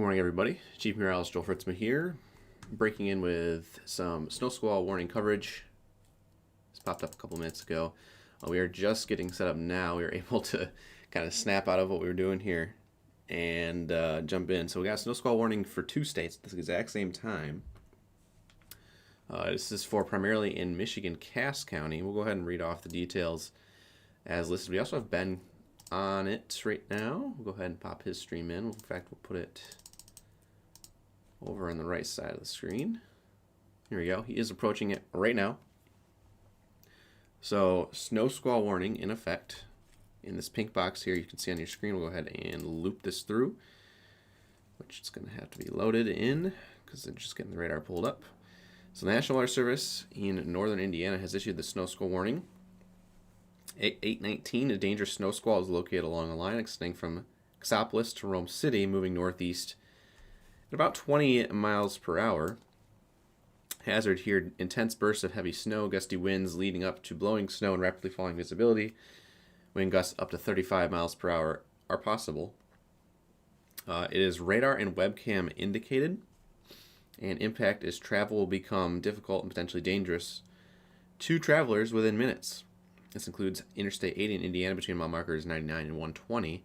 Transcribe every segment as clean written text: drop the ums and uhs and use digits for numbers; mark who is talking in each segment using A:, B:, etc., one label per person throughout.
A: morning, everybody. Chief Meteorologist Joel Fritzma here, breaking in with some snow squall warning coverage. This popped up a couple minutes ago. We are just getting set up now. We were able to kind of snap out of what we were doing here and jump in. So we got a snow squall warning for 2 states at the exact same time. This is for primarily in Michigan, Cass County. We'll go ahead and read off the details as listed. We also have Ben on it right now. We'll go ahead and pop his stream in. In fact, we'll put it over on the right side of the screen. Here we go. He is approaching it right now. So, snow squall warning in effect. In this pink box here, you can see on your screen. We'll go ahead and loop this through, which is going to have to be loaded in because they're just getting the radar pulled up. So, the National Weather Service in northern Indiana has issued the snow squall warning. 819, a dangerous snow squall is located along a line extending from Xopolis to Rome City, moving northeast at about 20 miles per hour. Hazard here, intense bursts of heavy snow, gusty winds leading up to blowing snow and rapidly falling visibility. Wind gusts up to 35 miles per hour are possible. It is radar and webcam indicated, and impact is travel will become difficult and potentially dangerous to travelers within minutes. This includes Interstate 80 in Indiana between mile markers 99 and 120.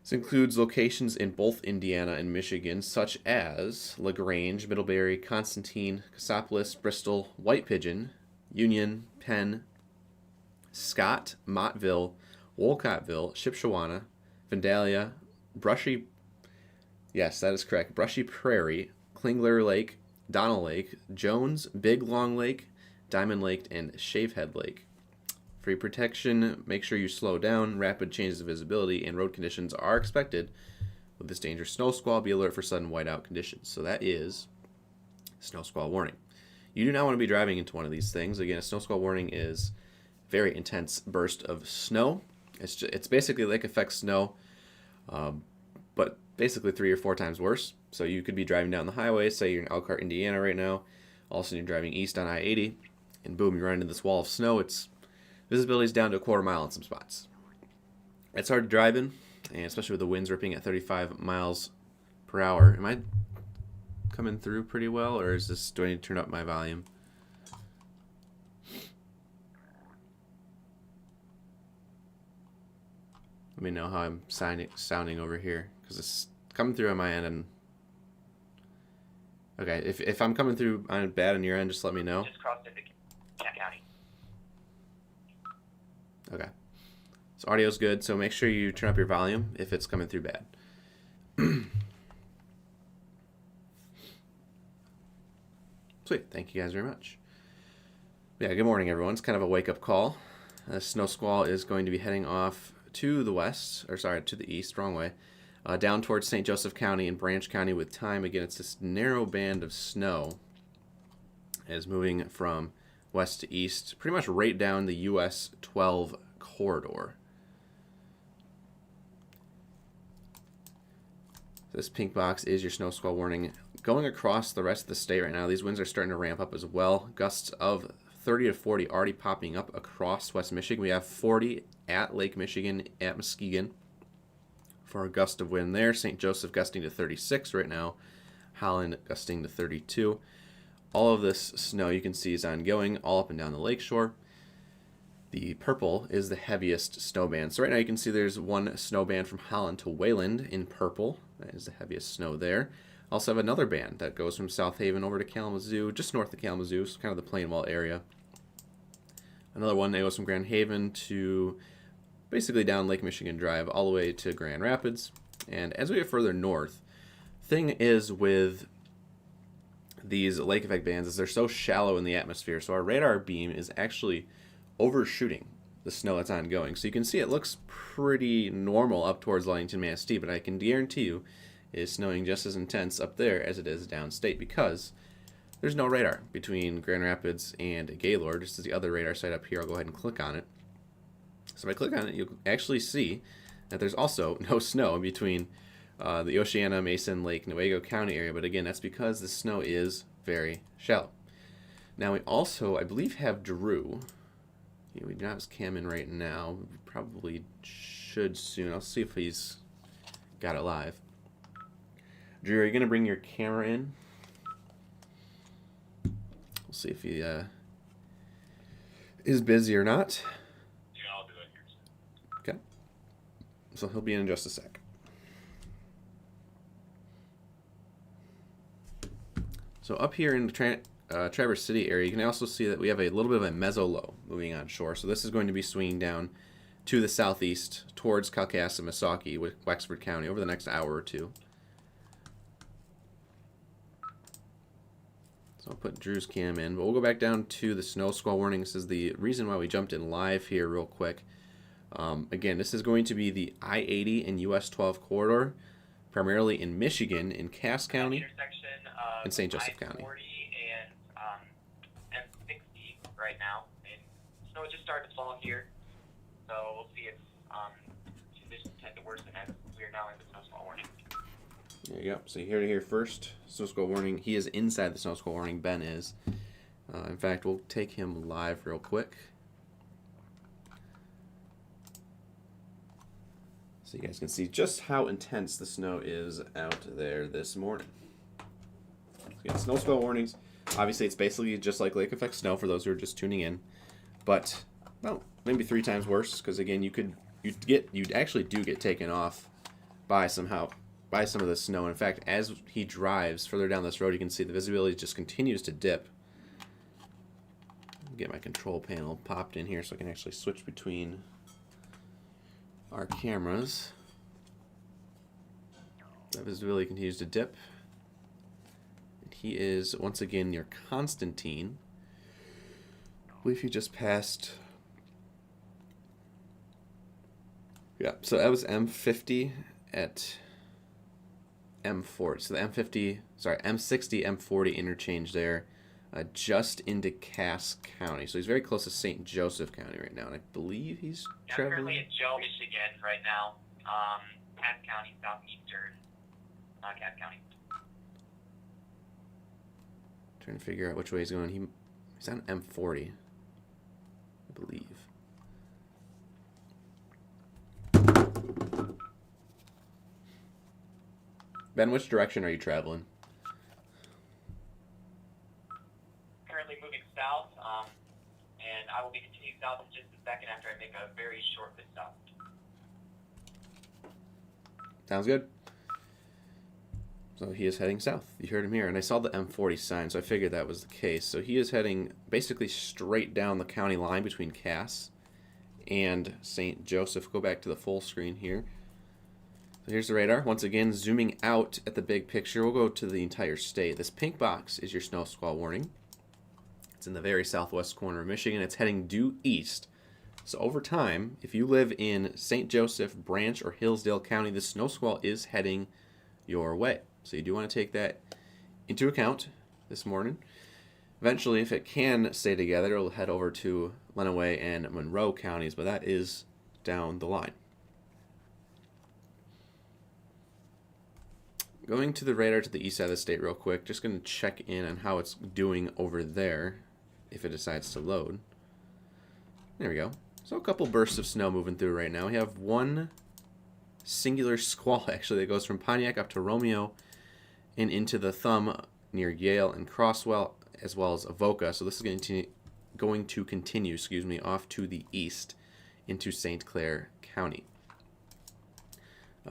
A: This includes locations in both Indiana and Michigan, such as LaGrange, Middlebury, Constantine, Cassopolis, Bristol, White Pigeon, Union, Penn, Scott, Mottville, Wolcottville, Shipshewana, Vandalia, Brushy, yes, that is correct, Brushy Prairie, Klingler Lake, Donnell Lake, Jones, Big Long Lake, Diamond Lake, and Shavehead Lake. For your protection, make sure you slow down. Rapid changes of visibility and road conditions are expected with this dangerous snow squall. Be alert for sudden whiteout conditions. So that is snow squall warning. You do not want to be driving into one of these things. Again, a snow squall warning is very intense burst of snow. It's basically lake effect snow, but basically 3 or 4 times worse. So you could be driving down the highway, say you're in Elkhart, Indiana right now. All of a sudden you're driving east on I-80, and boom, you run into this wall of snow. It's visibility's down to a quarter mile in some spots. It's hard to drive in, and especially with the winds ripping at 35 miles per hour. Am I coming through pretty well, or is this, do I need to turn up my volume? Let me know how I'm sounding over here, because it's coming through on my end. And okay, if I'm coming through on bad on your end, just let me know.
B: Just crossed into County.
A: Okay. So audio's good, so make sure you turn up your volume if it's coming through bad. Sweet. Thank you guys very much. Yeah, good morning, everyone. It's kind of a wake-up call. The snow squall is going to be heading off to the west, or sorry, to the east, wrong way, down towards St. Joseph County and Branch County with time. Again, it's this narrow band of snow is moving from west to east, pretty much right down the US 12 corridor. This pink box is your snow squall warning. Going across the rest of the state right now, these winds are starting to ramp up as well. Gusts of 30 to 40 already popping up across West Michigan. We have 40 at Lake Michigan, at Muskegon for a gust of wind there. St. Joseph gusting to 36 right now. Holland gusting to 32. All of this snow you can see is ongoing all up and down the lakeshore. The purple is the heaviest snow band. So right now you can see there's one snow band from Holland to Wayland in purple. That is the heaviest snow there. Also have another band that goes from South Haven over to Kalamazoo, just north of Kalamazoo, so kind of the Plainwell area. Another one that goes from Grand Haven to basically down Lake Michigan Drive all the way to Grand Rapids. And as we get further north, thing is with these lake effect bands is they're so shallow in the atmosphere, so our radar beam is actually overshooting the snow that's ongoing. So you can see it looks pretty normal up towards Ludington, Manistee, but I can guarantee you it is snowing just as intense up there as it is downstate because there's no radar between Grand Rapids and Gaylord. Just as the other radar site up here, I'll go ahead and click on it. So if I click on it, you'll actually see that there's also no snow in between the Oceana, Mason, Lake, Newaygo County area, but again, that's because the snow is very shallow. Now we also, I believe, have Drew. Yeah, we do not have his cam in right now. We probably should soon. I'll see if he's got it live. Drew, are you going to bring your camera in? We'll see if he is busy or not.
B: Yeah, I'll do it here.
A: Okay. So he'll be in just a sec. So up here in the Traverse City area, you can also see that we have a little bit of a mezzo-low moving on shore. So this is going to be swinging down to the southeast towards Calcasieu, Missaukee, Wexford County over the next hour or two. So I'll put Drew's cam in, but we'll go back down to the snow squall warning. This is the reason why we jumped in live here real quick. Again, this is going to be the I-80 and US 12 corridor, primarily in Michigan, in Cass County,
B: Intersection of
A: and St. Joseph
B: I-40
A: County.
B: and M60 right now. And snow just started to fall here, so we'll see if conditions tend to worsen as we are now in the snow squall warning.
A: There you go. So here to here first, snow squall warning. He is inside the snow squall warning. Ben is. In fact, we'll take him live real quick, so you guys can see just how intense the snow is out there this morning. Again, snow squall warnings. Obviously, it's basically just like lake effect snow for those who are just tuning in, but well, maybe 3 times worse, because again, you actually do get taken off by some of the snow. In fact, as he drives further down this road, you can see the visibility just continues to dip. Get my control panel popped in here so I can actually switch between our cameras. That visibility continues to dip. And he is once again near Constantine. I believe he just passed. Yeah, so that was M50 at M40. So the M60, M40 interchange there, just into Cass County. So he's very close to St. Joseph County right now, and I believe he's
B: Yeah, I'm
A: traveling.
B: currently in Joe, Michigan right now. Cass County, southeastern Cass County.
A: Trying to figure out which way he's going. He's on M40, I believe. Ben, which direction are you traveling?
B: Currently moving south, and I will be continuing south in just a second after I make a very short pit stop.
A: Sounds good. So he is heading south. You heard him here, and I saw the M40 sign, so I figured that was the case. So he is heading basically straight down the county line between Cass and St. Joseph. Go back to the full screen here. So here's the radar. Once again, zooming out at the big picture, we'll go to the entire state. This pink box is your snow squall warning. It's in the very southwest corner of Michigan. It's heading due east. So over time, if you live in St. Joseph, Branch, or Hillsdale County, the snow squall is heading your way. So you do want to take that into account this morning. Eventually, if it can stay together, it'll head over to Lenawee and Monroe counties, but that is down the line. Going to the radar to the east side of the state real quick, just going to check in on how it's doing over there if it decides to load. There we go. So a couple bursts of snow moving through right now. We have one singular squall actually that goes from Pontiac up to Romeo and into the Thumb near Yale and Crosswell, as well as Avoca. So this is going to continue, off to the east into St. Clair County.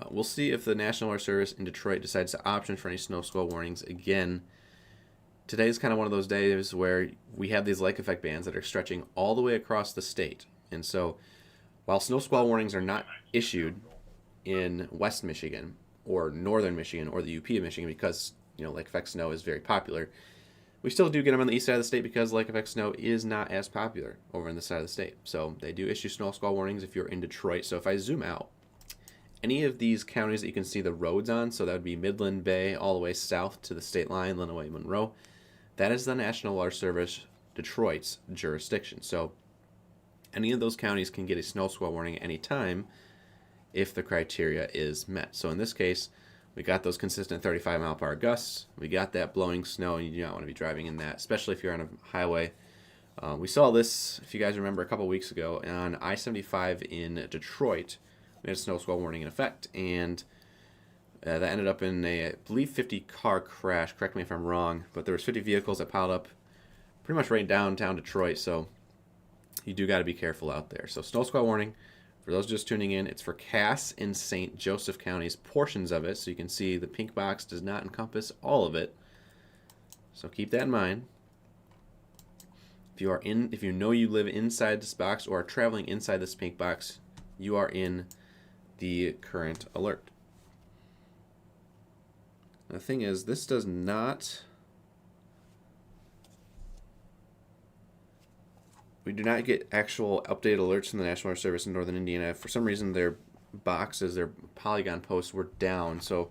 A: We'll see if the National Weather Service in Detroit decides to option for any snow squall warnings again. Today is kind of one of those days where we have these lake effect bands that are stretching all the way across the state. And so while snow squall warnings are not issued in West Michigan or Northern Michigan or the UP of Michigan because, lake effect snow is very popular, we still do get them on the east side of the state because lake effect snow is not as popular over in the side of the state. So they do issue snow squall warnings if you're in Detroit. So if I zoom out, any of these counties that you can see the roads on, so that would be Midland Bay all the way south to the state line, Lenawee, Monroe, that is the National Weather Service Detroit's jurisdiction. So any of those counties can get a snow squall warning at any time if the criteria is met. So in this case, we got those consistent 35-mile-per-hour gusts. We got that blowing snow, and you do not want to be driving in that, especially if you're on a highway. We saw this, if you guys remember, a couple weeks ago on I-75 in Detroit. We had a snow squall warning in effect, and That ended up in a, I believe, 50 car crash. Correct me if I'm wrong, but there was 50 vehicles that piled up pretty much right downtown Detroit. So you do got to be careful out there. So snow squall warning. For those just tuning in, it's for Cass and St. Joseph counties, portions of it. So you can see the pink box does not encompass all of it. So keep that in mind. If you know you live inside this box or are traveling inside this pink box, you are in the current alert. The thing is, this does not. We do not get actual updated alerts from the National Weather Service in Northern Indiana. For some reason, their boxes, their polygon posts were down. So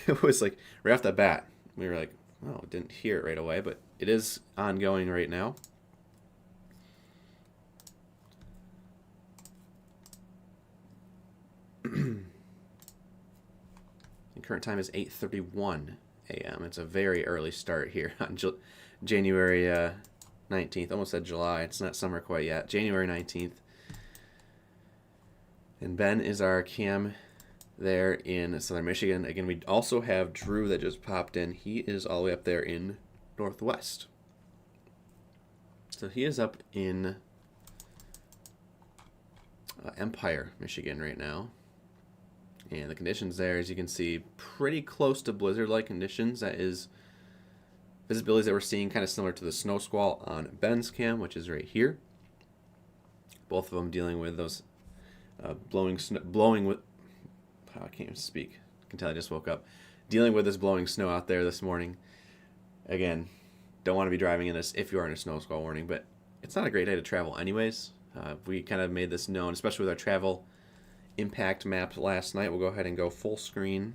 A: it was like right off the bat, we were like, oh, didn't hear it right away, but it is ongoing right now. The current time is 8:31 a.m. It's a very early start here on January 19th. Almost said July. It's not summer quite yet. January 19th. And Ben is our cam there in Southern Michigan. Again, we also have Drew that just popped in. He is all the way up there in Northwest. So he is up in Empire, Michigan right now. And the conditions there, as you can see, pretty close to blizzard-like conditions. That is visibilities that we're seeing kind of similar to the snow squall on Ben's cam, which is right here. Both of them dealing with those blowing with. Oh, I can't even speak. I can tell I just woke up. Dealing with this blowing snow out there this morning. Again, don't want to be driving in this if you are in a snow squall warning, but it's not a great day to travel anyways. We kind of made this known, especially with our travel impact map last night. We'll go ahead and go full screen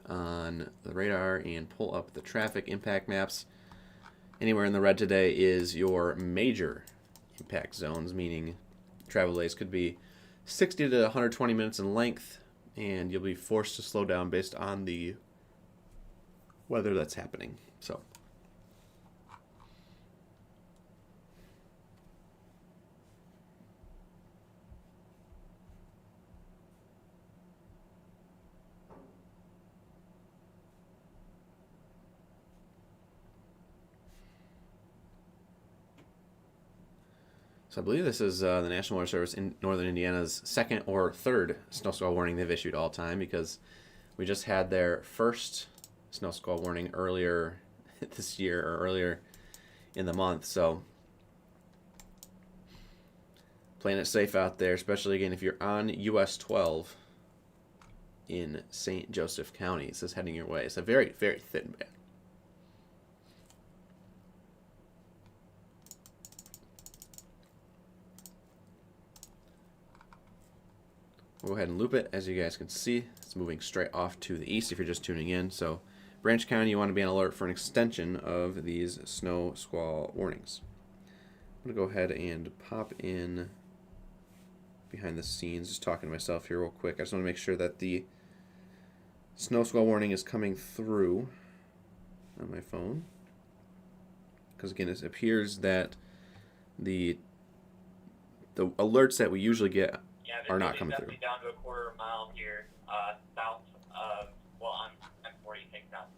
A: on the radar and pull up the traffic impact maps. Anywhere in the red today is your major impact zones, meaning travel delays could be 60 to 120 minutes in length, and you'll be forced to slow down based on the weather that's happening. So I believe this is the National Weather Service in Northern Indiana's second or third snow squall warning they've issued all time, because we just had their first snow squall warning earlier this year or earlier in the month. So playing it safe out there, especially again if you're on US 12 in St. Joseph County. This is heading your way. It's a very, very thin band. We'll go ahead and loop it. As you guys can see, it's moving straight off to the east if you're just tuning in. So Branch County, you want to be on alert for an extension of these snow squall warnings. I'm going to go ahead and pop in behind the scenes, just talking to myself here real quick. I just want to make sure that the snow squall warning is coming through on my phone. Because again, it appears that the alerts that we usually get are not coming through.
B: Down to a quarter mile here, south of, well, on M40 takes out.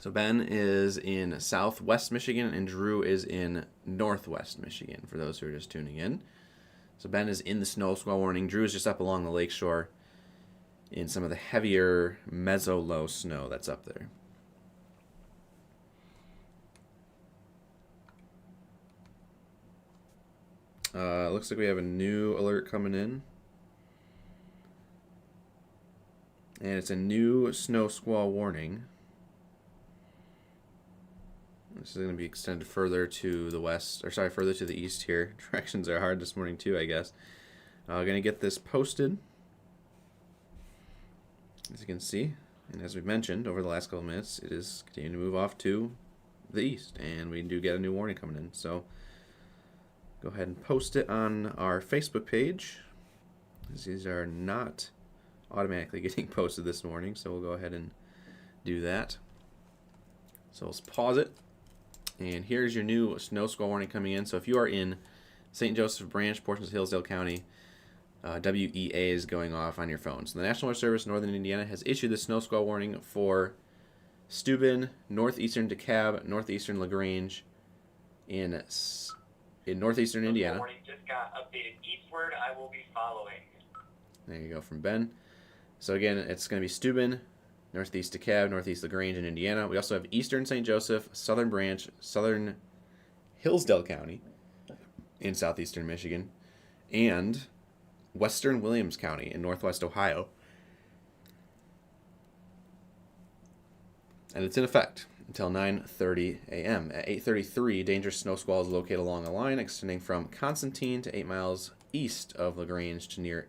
A: So Ben is in southwest Michigan and Drew is in northwest Michigan, for those who are just tuning in. So Ben is in the snow squall warning. Drew is just up along the lakeshore in some of the heavier meso-low snow that's up there. Looks like we have a new alert coming in. And it's a new snow squall warning. This is going to be extended further to the west, or sorry, further to the east here. Directions are hard this morning too, I guess. Going to get this posted, as you can see. And as we've mentioned over the last couple of minutes, it is continuing to move off to the east, and we do get a new warning coming in. So Go ahead and post it on our Facebook page. These are not automatically getting posted this morning, so we'll go ahead and do that. So let's pause it. And here's your new snow squall warning coming in. So if you are in St. Joseph Branch, portions of Hillsdale County, WEA is going off on your phone. So the National Weather Service, Northern Indiana, has issued the snow squall warning for Steuben, northeastern DeKalb, northeastern LaGrange, in northeastern Indiana.
B: Warning just got updated eastward. I will be following.
A: There you go from Ben. So again, it's going to be Steuben, northeast DeKalb, northeast LaGrange in Indiana. We also have eastern St. Joseph, southern Branch, southern Hillsdale County in southeastern Michigan, and western Williams County in northwest Ohio. And it's in effect until 9:30 a.m. At 8:33, dangerous snow squall is located along a line extending from Constantine to 8 miles east of LaGrange to near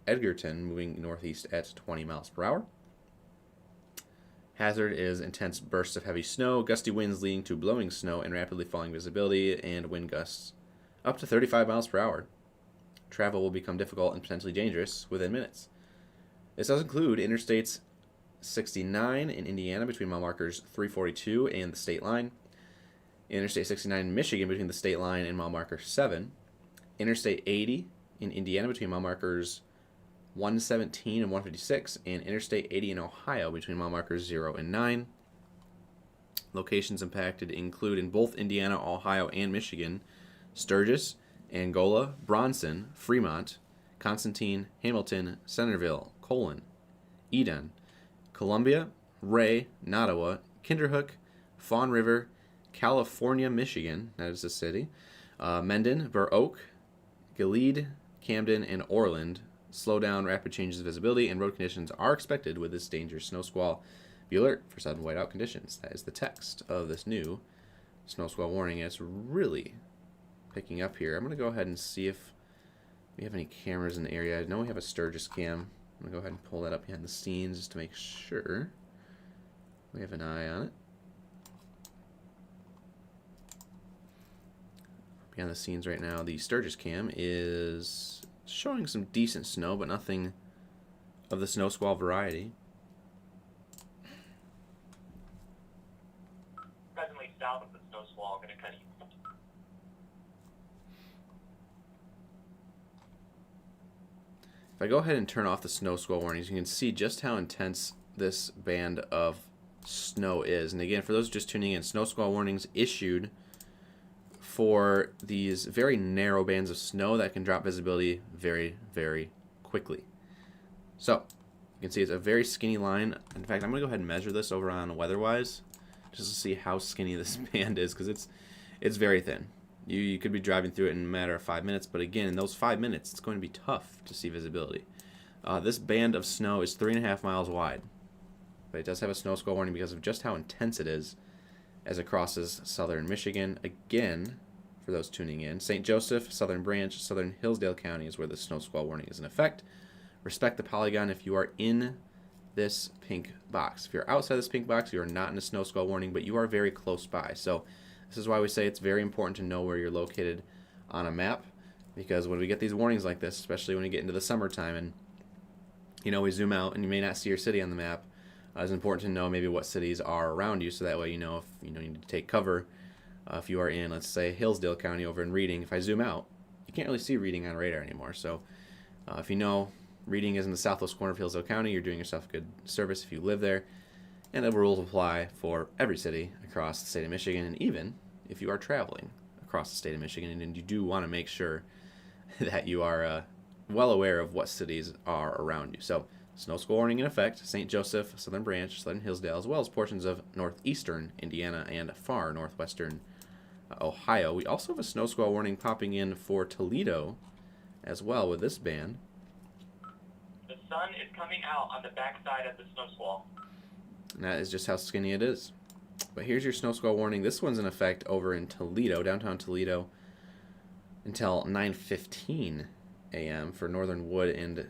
A: Edgerton, moving northeast at 20 miles per hour. Hazard is intense bursts of heavy snow, gusty winds leading to blowing snow and rapidly falling visibility, and wind gusts up to 35 miles per hour. Travel will become difficult and potentially dangerous within minutes. This does include Interstates 69 in Indiana between mile markers 342 and the state line, Interstate 69 in Michigan between the state line and mile marker 7, Interstate 80 in Indiana between mile markers 117 and 156, and Interstate 80 in Ohio between mile markers 0 and 9. Locations impacted include in both Indiana, Ohio, and Michigan: Sturgis, Angola, Bronson, Fremont, Constantine, Hamilton, Centerville, Colon, Eden, Columbia, Ray, Nottawa, Kinderhook, Fawn River, California, Michigan, that is the city, Mendon, Burr Oak, Gilead, Camden, and Orland. Slow down, rapid changes of visibility, and road conditions are expected with this dangerous snow squall. Be alert for sudden whiteout conditions. That is the text of this new snow squall warning. It's really picking up here. I'm going to go ahead and see if we have any cameras in the area. I know we have a Sturgis cam. I'm going to go ahead and pull that up behind the scenes just to make sure we have an eye on it. Behind the scenes right now, the Sturgis cam is showing some decent snow, but nothing of the snow squall variety.
B: Presently south of the snow squall, going to cut you.
A: If I go ahead and turn off the snow squall warnings, you can see just how intense this band of snow is. And again, for those just tuning in, snow squall warnings issued for these very narrow bands of snow that can drop visibility very, very quickly. So you can see it's a very skinny line. In fact, I'm going to go ahead and measure this over on WeatherWise just to see how skinny this band is, because it's very thin. You could be driving through it in a matter of 5 minutes, but again, in those 5 minutes, it's going to be tough to see visibility. This band of snow is 3.5 miles wide, but it does have a snow squall warning because of just how intense it is as it crosses southern Michigan. Again, for those tuning in, St. Joseph, Southern Branch, Southern Hillsdale County is where the snow squall warning is in effect. Respect the polygon if you are in this pink box. If you're outside this pink box, you are not in a snow squall warning, but you are very close by. So this is why we say it's very important to know where you're located on a map, because when we get these warnings like this, especially when we get into the summertime and we zoom out and you may not see your city on the map, it's important to know maybe what cities are around you, so that way you know if you need to take cover. If you are in, let's say, Hillsdale County over in Reading, if I zoom out, you can't really see Reading on radar anymore. So if you know Reading is in the southwest corner of Hillsdale County, you're doing yourself a good service if you live there. And the rules apply for every city across the state of Michigan, and even if you are traveling across the state of Michigan, and you do want to make sure that you are well aware of what cities are around you. So snow squall warning in effect: St. Joseph, Southern Branch, Southern Hillsdale, as well as portions of northeastern Indiana and far northwestern Ohio. We also have a snow squall warning popping in for Toledo as well with this band.
B: The sun is coming out on the backside of the snow squall.
A: And that is just how skinny it is. But here's your snow squall warning. This one's in effect over in Toledo, downtown Toledo, until 9:15 a.m. for Northern Wood and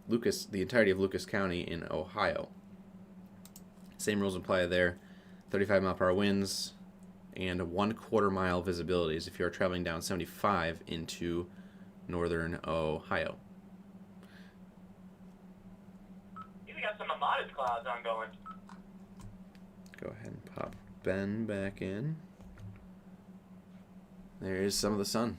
A: Lucas, the entirety of Lucas County in Ohio. Same rules apply there. 35 mile per hour winds and 1/4 mile visibilities if you are traveling down 75 into northern Ohio.
B: We got some modest clouds ongoing.
A: Go ahead and pop Ben back in. There is some of the sun.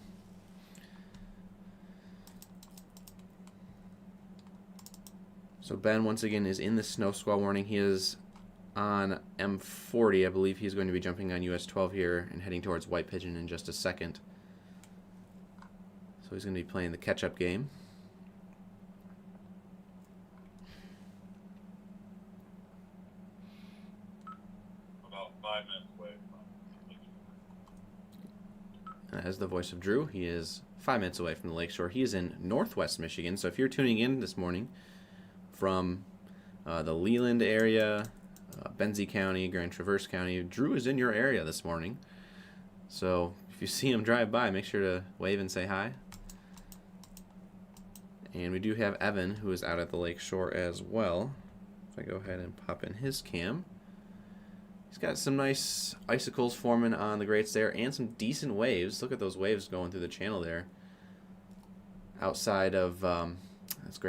A: So Ben, once again, is in the snow squall warning. He is on M40. I believe he's going to be jumping on US 12 here and heading towards White Pigeon in just a second. So he's going to be playing the catch-up game.
C: About 5 minutes away from
A: As the voice of Drew, he is 5 minutes away from the lakeshore. He is in northwest Michigan. So if you're tuning in this morning from the Leland area, Benzie County, Grand Traverse County, Drew is in your area this morning. So if you see him drive by, make sure to wave and say hi. And we do have Evan, who is out at the lakeshore as well. If I go ahead and pop in his cam. He's got some nice icicles forming on the grates there and some decent waves. Look at those waves going through the channel there. Outside of that's at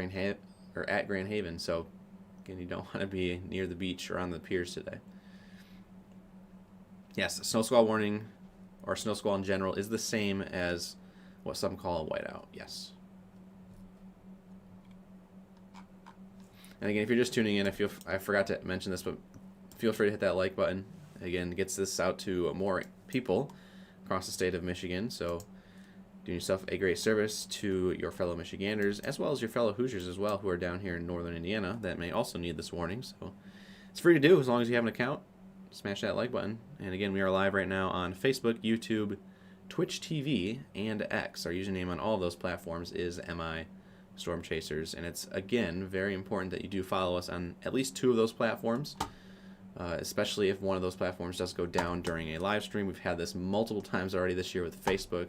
A: Grand Haven. So again, you don't want to be near the beach or on the piers today. Yes, a snow squall warning or snow squall in general is the same as what some call a whiteout. Yes. And again, if you're just tuning in, I forgot to mention this, but feel free to hit that like button. Again, it gets this out to more people across the state of Michigan. So doing yourself a great service to your fellow Michiganders, as well as your fellow Hoosiers as well, who are down here in northern Indiana that may also need this warning. So it's free to do as long as you have an account. Smash that like button. And again, we are live right now on Facebook, YouTube, Twitch TV, and X. Our username on all of those platforms is MI Storm Chasers. And it's, again, very important that you do follow us on at least 2 of those platforms. Especially if one of those platforms does go down during a live stream. We've had this multiple times already this year with Facebook.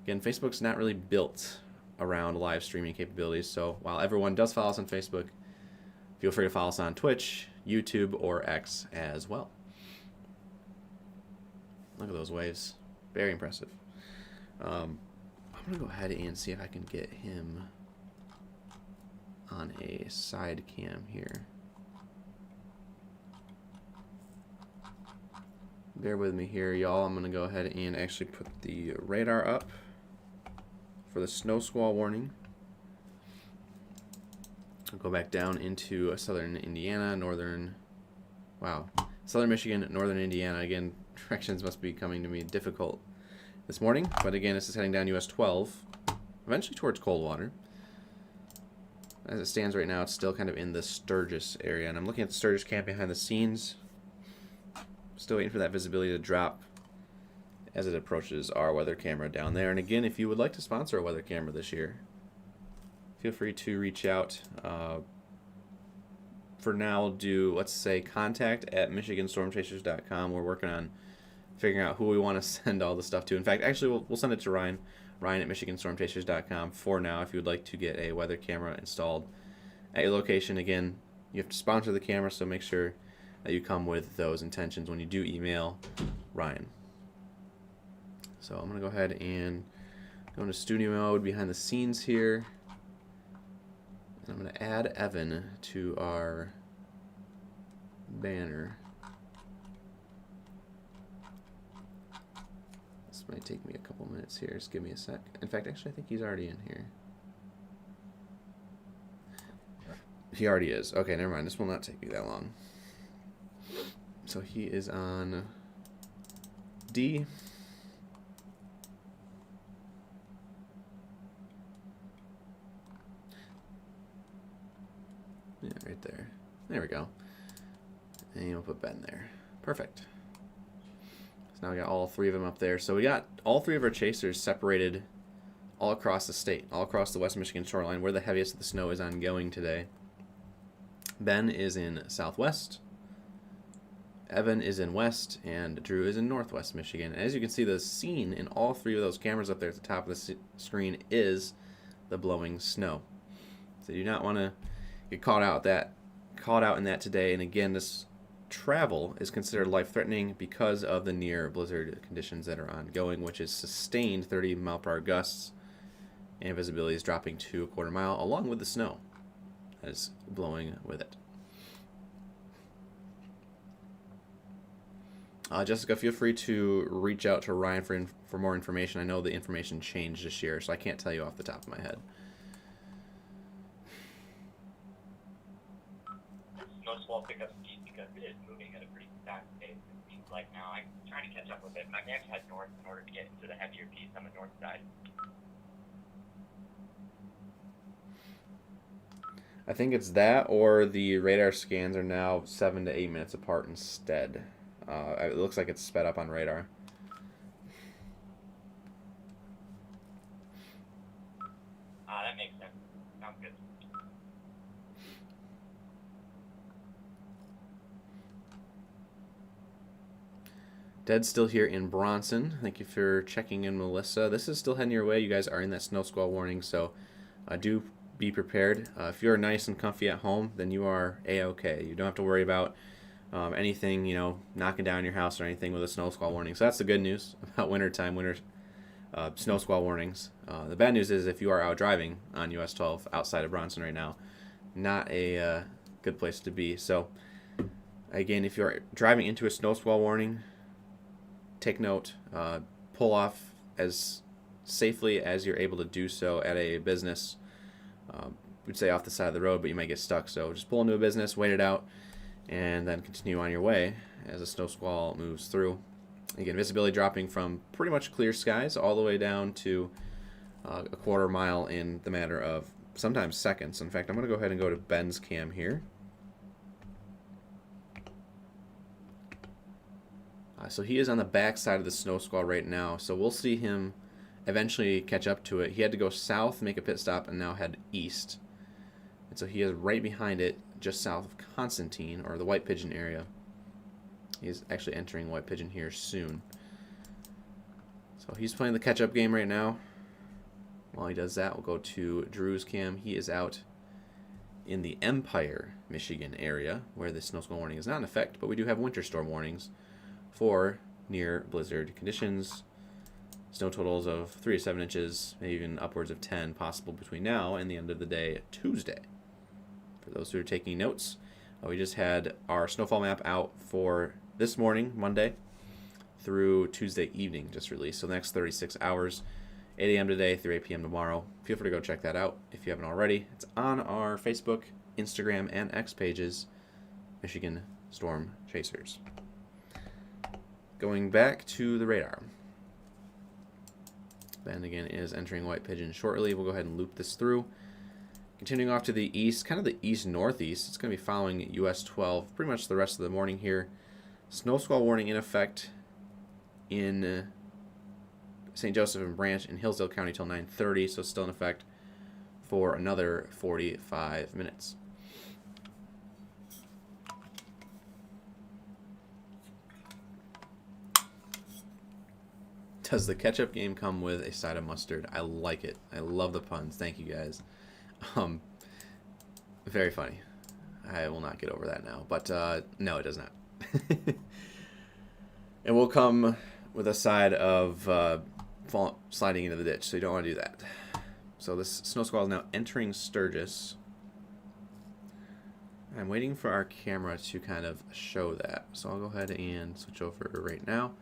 A: Again, Facebook's not really built around live streaming capabilities, so while everyone does follow us on Facebook, feel free to follow us on Twitch, YouTube, or X as well. Look at those waves. Very impressive. I'm going to go ahead and see if I can get him on a side cam here. Bear with me here, y'all. I'm going to go ahead and actually put the radar up for the snow squall warning. I'll go back down into southern Indiana, southern Michigan, northern Indiana. Again, directions must be coming to me difficult this morning, but again, this is heading down US 12, eventually towards Coldwater. As it stands right now, it's still kind of in the Sturgis area, and I'm looking at the Sturgis camp behind the scenes. Still waiting for that visibility to drop as it approaches our weather camera down there. And again, if you would like to sponsor a weather camera this year, feel free to reach out. For now, we'll do, let's say, contact@michiganstormchasers.com. We're working on figuring out who we want to send all the stuff to. In fact, actually, we'll send it to Ryan at michiganstormchasers.com for now if you would like to get a weather camera installed at your location. Again, you have to sponsor the camera, so make sure that you come with those intentions when you do email Ryan. So I'm going to go ahead and go into studio mode behind the scenes here. And I'm going to add Evan to our banner. This might take me a couple minutes here. Just give me a sec. In fact, actually, I think he's already in here. He already is. Okay, never mind. This will not take me that long. So he is on D. Yeah, right there. There we go. And we'll put Ben there. Perfect. So now we got all 3 of them up there. So we got all 3 of our chasers separated all across the state, all across the West Michigan shoreline, where the heaviest of the snow is ongoing today. Ben is in southwest. Evan is in west, and Drew is in northwest Michigan. And as you can see, the scene in all 3 of those cameras up there at the top of the screen is the blowing snow. So you do not want to get caught out in that today. And again, this travel is considered life-threatening because of the near blizzard conditions that are ongoing, which is sustained 30-mile-per-hour gusts, and visibility is dropping to a quarter mile, along with the snow that is blowing with it. Jessica, feel free to reach out to Ryan for more information. I know the information changed this year, so I can't tell you off the top of my head.
B: No squall pickup speed because it is moving at a pretty fast pace. It seems like now I'm trying to catch up with it. I'm going to head north in order to get into the heavier piece on the north side.
A: I think it's that, or the radar scans are now 7 to 8 minutes apart instead. It looks like it's sped up on radar.
B: That makes sense. Sounds good.
A: Dead's still here in Bronson. Thank you for checking in, Melissa. This is still heading your way. You guys are in that snow squall warning, so do be prepared. If you're nice and comfy at home, then you are A-okay. You don't have to worry about anything, knocking down your house or anything with a snow squall warning. So that's the good news about winter snow squall warnings. The bad news is if you are out driving on US 12 outside of Bronson right now, not a good place to be. So again, if you're driving into a snow squall warning, take note, pull off as safely as you're able to do so at a business. We'd say off the side of the road, but you might get stuck. So just pull into a business, wait it out, and then continue on your way as a snow squall moves through. Again, visibility dropping from pretty much clear skies all the way down to a quarter mile in the matter of sometimes seconds. In fact, I'm going to go ahead and go to Ben's cam here. So he is on the back side of the snow squall right now, so we'll see him eventually catch up to it. He had to go south, make a pit stop, and now head east. And so he is right behind it, just south of Constantine, or the White Pigeon area. He's actually entering White Pigeon here soon. So he's playing the catch-up game right now. While he does that, we'll go to Drew's cam. He is out in the Empire, Michigan area, where the snow squall warning is not in effect, but we do have winter storm warnings for near blizzard conditions. Snow totals of 3 to 7 inches, maybe even upwards of 10 possible between now and the end of the day, Tuesday. For those who are taking notes, we just had our snowfall map out for this morning, Monday, through Tuesday evening, just released. So the next 36 hours, 8 a.m. today through 8 p.m. tomorrow. Feel free to go check that out if you haven't already. It's on our Facebook, Instagram, and X pages, Michigan Storm Chasers. Going back to the radar. Ben again is entering White Pigeon shortly. We'll go ahead and loop this through. Continuing off to the east, kind of the east-northeast, it's going to be following US 12 pretty much the rest of the morning here. Snow squall warning in effect in St. Joseph and Branch in Hillsdale County till 9:30, so still in effect for another 45 minutes. Does the ketchup game come with a side of mustard? I like it. I love the puns. Thank you, guys. Very funny. I will not get over that now. But no, it does not. And we'll come with a side of sliding into the ditch, so you don't want to do that. So this snow squall is now entering Sturgis. I'm waiting for our camera to kind of show that. So I'll go ahead and switch over right now.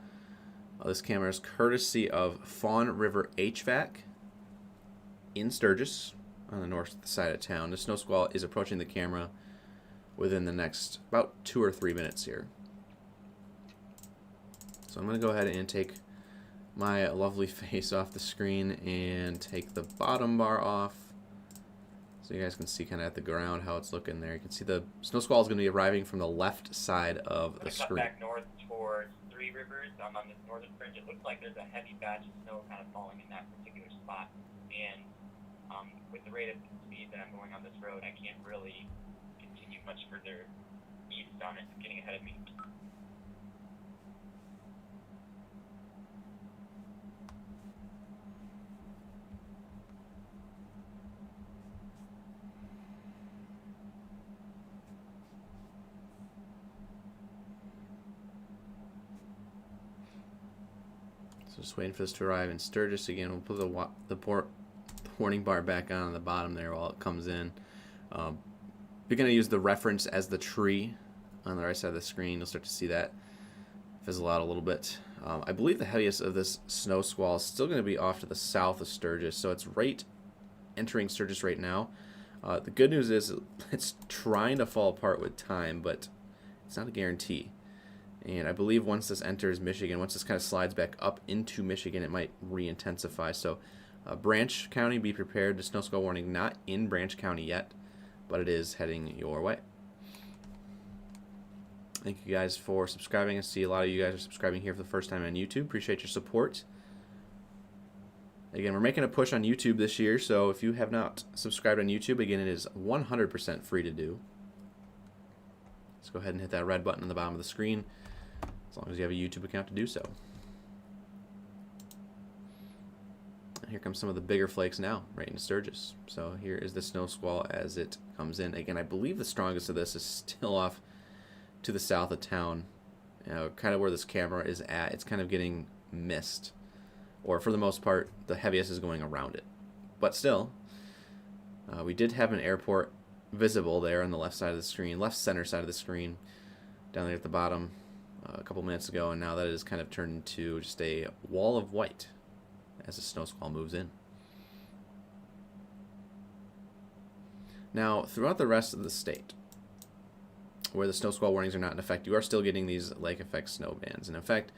A: This camera is courtesy of Fawn River HVAC in Sturgis on the north side of town. The snow squall is approaching the camera within the next about 2 or 3 minutes here. So I'm going to go ahead and take my lovely face off the screen and take the bottom bar off so you guys can see kind of at the ground how it's looking there. You can see the snow squall is going to be arriving from the left side of the screen.
B: Cut back north towards Three Rivers. I'm on this northern fringe. It looks like there's a heavy batch of snow kind of falling in that particular spot. And with the rate of speed that I'm going on this road, I can't really continue much further east on it. It's getting ahead of me.
A: So just waiting for this to arrive in Sturgis. Again, we'll put the warning bar back on the bottom there while it comes in. You're going to use the reference as the tree on the right side of the screen. You'll start to see that fizzle out a little bit. I believe the heaviest of this snow squall is still going to be off to the south of Sturgis, so it's right entering Sturgis right now. The good news is it's trying to fall apart with time, but it's not a guarantee. And I believe once this enters Michigan, once this kind of slides back up into Michigan, it might re-intensify. So Branch County, be prepared. The snow squall warning not in Branch County yet, but it is heading your way. Thank you guys for subscribing. I see a lot of you guys are subscribing here for the first time on YouTube. Appreciate your support. Again, we're making a push on YouTube this year, so if you have not subscribed on YouTube, again, it is 100% free to do. Let's go ahead and hit that red button on the bottom of the screen, as long as you have a YouTube account to do so. And here comes some of the bigger flakes now, right into Sturgis. So here is the snow squall as it comes in. Again, I believe the strongest of this is still off to the south of town, kind of where this camera is at. It's kind of getting missed, or for the most part, the heaviest is going around it. But still, we did have an airport visible there on the left side of the screen, left center side of the screen, down there at the bottom a couple minutes ago, and now that is kind of turned into just a wall of white as the snow squall moves in. Now, throughout the rest of the state, where the snow squall warnings are not in effect, you are still getting these lake effect snow bands. And in fact,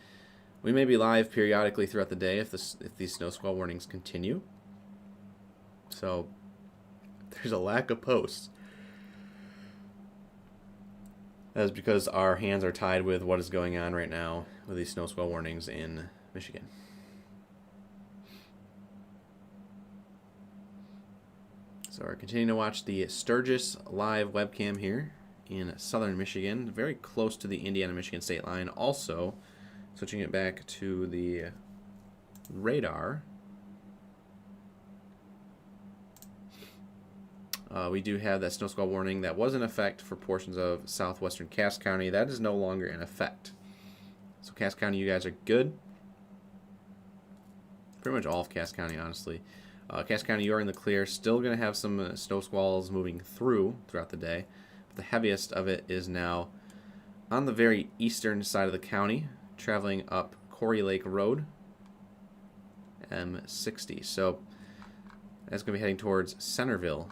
A: we may be live periodically throughout the day if these snow squall warnings continue. So there's a lack of posts. That is because our hands are tied with what is going on right now with these snow squall warnings in Michigan. So we're continuing to watch the Sturgis live webcam here in southern Michigan, very close to the Indiana-Michigan state line. Also, switching it back to the radar, we do have that snow squall warning that was in effect for portions of southwestern Cass County. That is no longer in effect. So Cass County, you guys are good. Pretty much all of Cass County, honestly. Cass County, you are in the clear. Still going to have some snow squalls moving throughout the day. But the heaviest of it is now on the very eastern side of the county, traveling up Corey Lake Road, M60. So that's going to be heading towards Centerville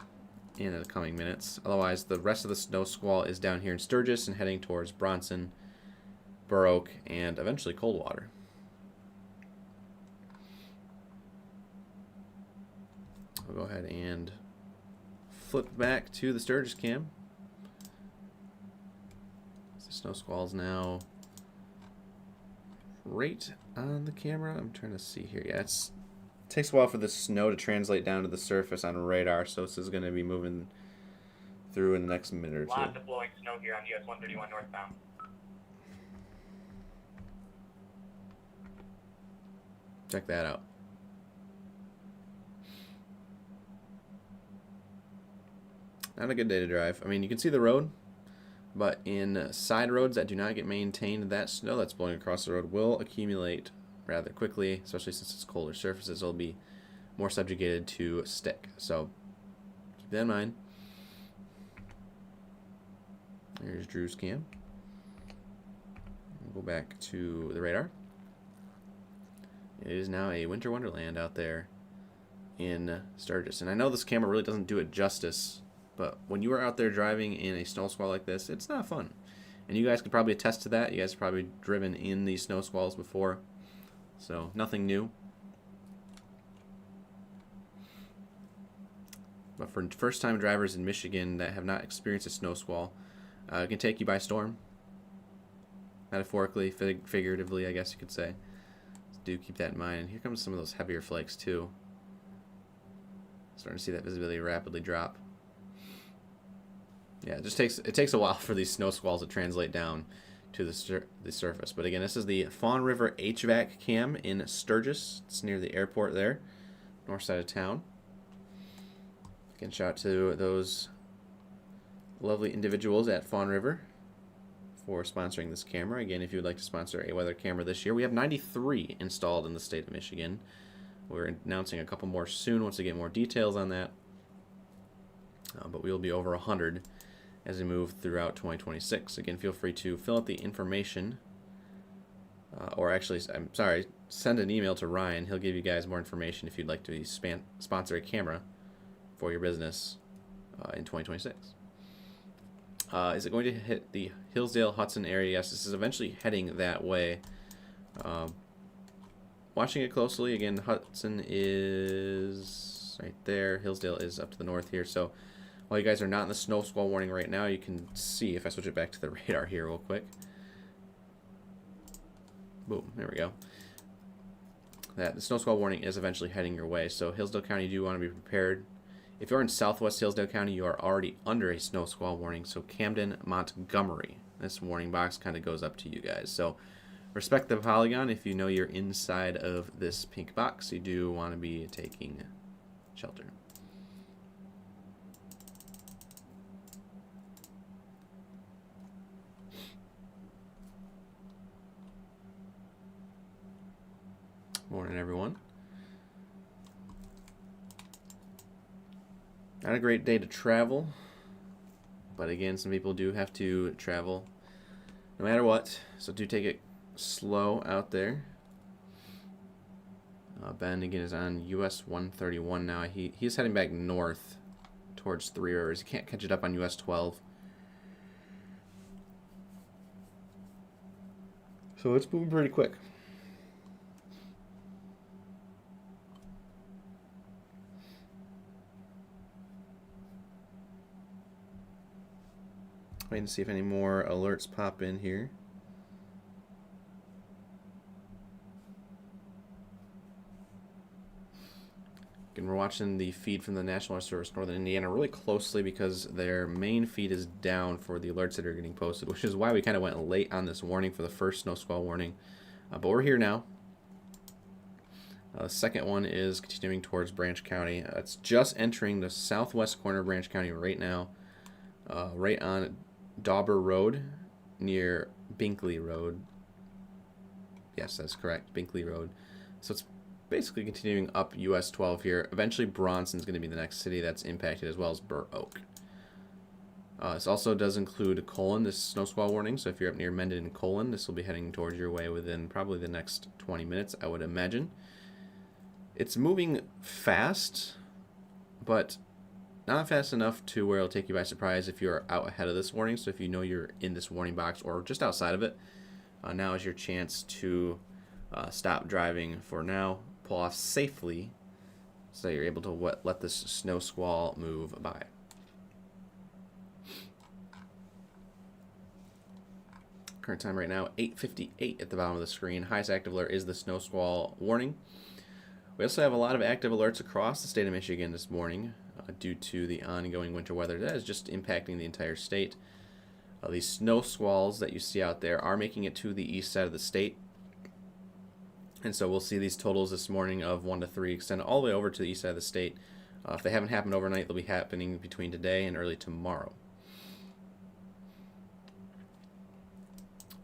A: in the coming minutes. Otherwise, the rest of the snow squall is down here in Sturgis and heading towards Bronson, Burr Oak, and eventually Coldwater. I'll go ahead and flip back to the Sturgis cam. The snow squall's now right on the camera. I'm trying to see here. Yeah, it takes a while for the snow to translate down to the surface on radar, so this is going to be moving through in the next minute or two.
B: Lots of blowing snow here on US 131 northbound.
A: Check that out. Not a good day to drive. I mean, you can see the road, but in side roads that do not get maintained, that snow that's blowing across the road will accumulate rather quickly, especially since it's colder surfaces. It'll be more subjugated to stick. So keep that in mind. There's Drew's cam. We'll go back to the radar. It is now a winter wonderland out there in Sturgis. And I know this camera really doesn't do it justice, but when you are out there driving in a snow squall like this, it's not fun. And you guys could probably attest to that. You guys have probably driven in these snow squalls before. So nothing new. But for first-time drivers in Michigan that have not experienced a snow squall, it can take you by storm. Metaphorically, figuratively, I guess you could say. So do keep that in mind. And here comes some of those heavier flakes too. Starting to see that visibility rapidly drop. Yeah, it takes a while for these snow squalls to translate down to the surface. But again, this is the Fawn River HVAC cam in Sturgis. It's near the airport there, north side of town. Again, shout out to those lovely individuals at Fawn River for sponsoring this camera. Again, if you would like to sponsor a weather camera this year, we have 93 installed in the state of Michigan. We're announcing a couple more soon once we get more details on that. But we will be over 100 as we move throughout 2026. Again, feel free to fill out the information, or actually, I'm sorry, send an email to Ryan. He'll give you guys more information if you'd like to sponsor a camera for your business in 2026. Is it going to hit the Hillsdale-Hudson area? Yes, this is eventually heading that way. Watching it closely, again, Hudson is right there. Hillsdale is up to the north here. So while you guys are not in the snow squall warning right now, you can see, if I switch it back to the radar here real quick. Boom, there we go. That the snow squall warning is eventually heading your way. So Hillsdale County, you do want to be prepared. If you're in southwest Hillsdale County, you are already under a snow squall warning. So Camden, Montgomery, this warning box kind of goes up to you guys. So respect the polygon. If you know you're inside of this pink box, you do want to be taking shelter. Morning, everyone. Not a great day to travel, but again, some people do have to travel no matter what, so do take it slow out there. Ben again is on US 131 now. He's heading back north towards Three Rivers. He can't catch it up on US 12. So it's moving pretty quick. Waiting to see if any more alerts pop in here. Again, we're watching the feed from the National Weather Service Northern Indiana really closely because their main feed is down for the alerts that are getting posted, which is why we kind of went late on this warning for the first snow squall warning. But we're here now. The second one is continuing towards Branch County. It's just entering the southwest corner of Branch County right now, right on Dauber Road near Binkley Road. Yes, that's correct, Binkley Road. So it's basically continuing up US 12 here. Eventually Bronson's going to be the next city that's impacted, as well as Burr Oak. This also does include Colon, this snow squall warning. So if you're up near Mendon and Colon, this will be heading towards your way within probably the next 20 minutes, I would imagine. It's moving fast, but not fast enough to where it'll take you by surprise if you're out ahead of this warning. So if you know you're in this warning box or just outside of it, now is your chance to stop driving for now, pull off safely, so you're able to let this snow squall move by. Current time right now, 8:58 at the bottom of the screen. Highest active alert is the snow squall warning. We also have a lot of active alerts across the state of Michigan this morning due to the ongoing winter weather that is just impacting the entire state. These snow squalls that you see out there are making it to the east side of the state. And so we'll see these totals this morning of 1 to 3 extend all the way over to the east side of the state. If they haven't happened overnight, they'll be happening between today and early tomorrow.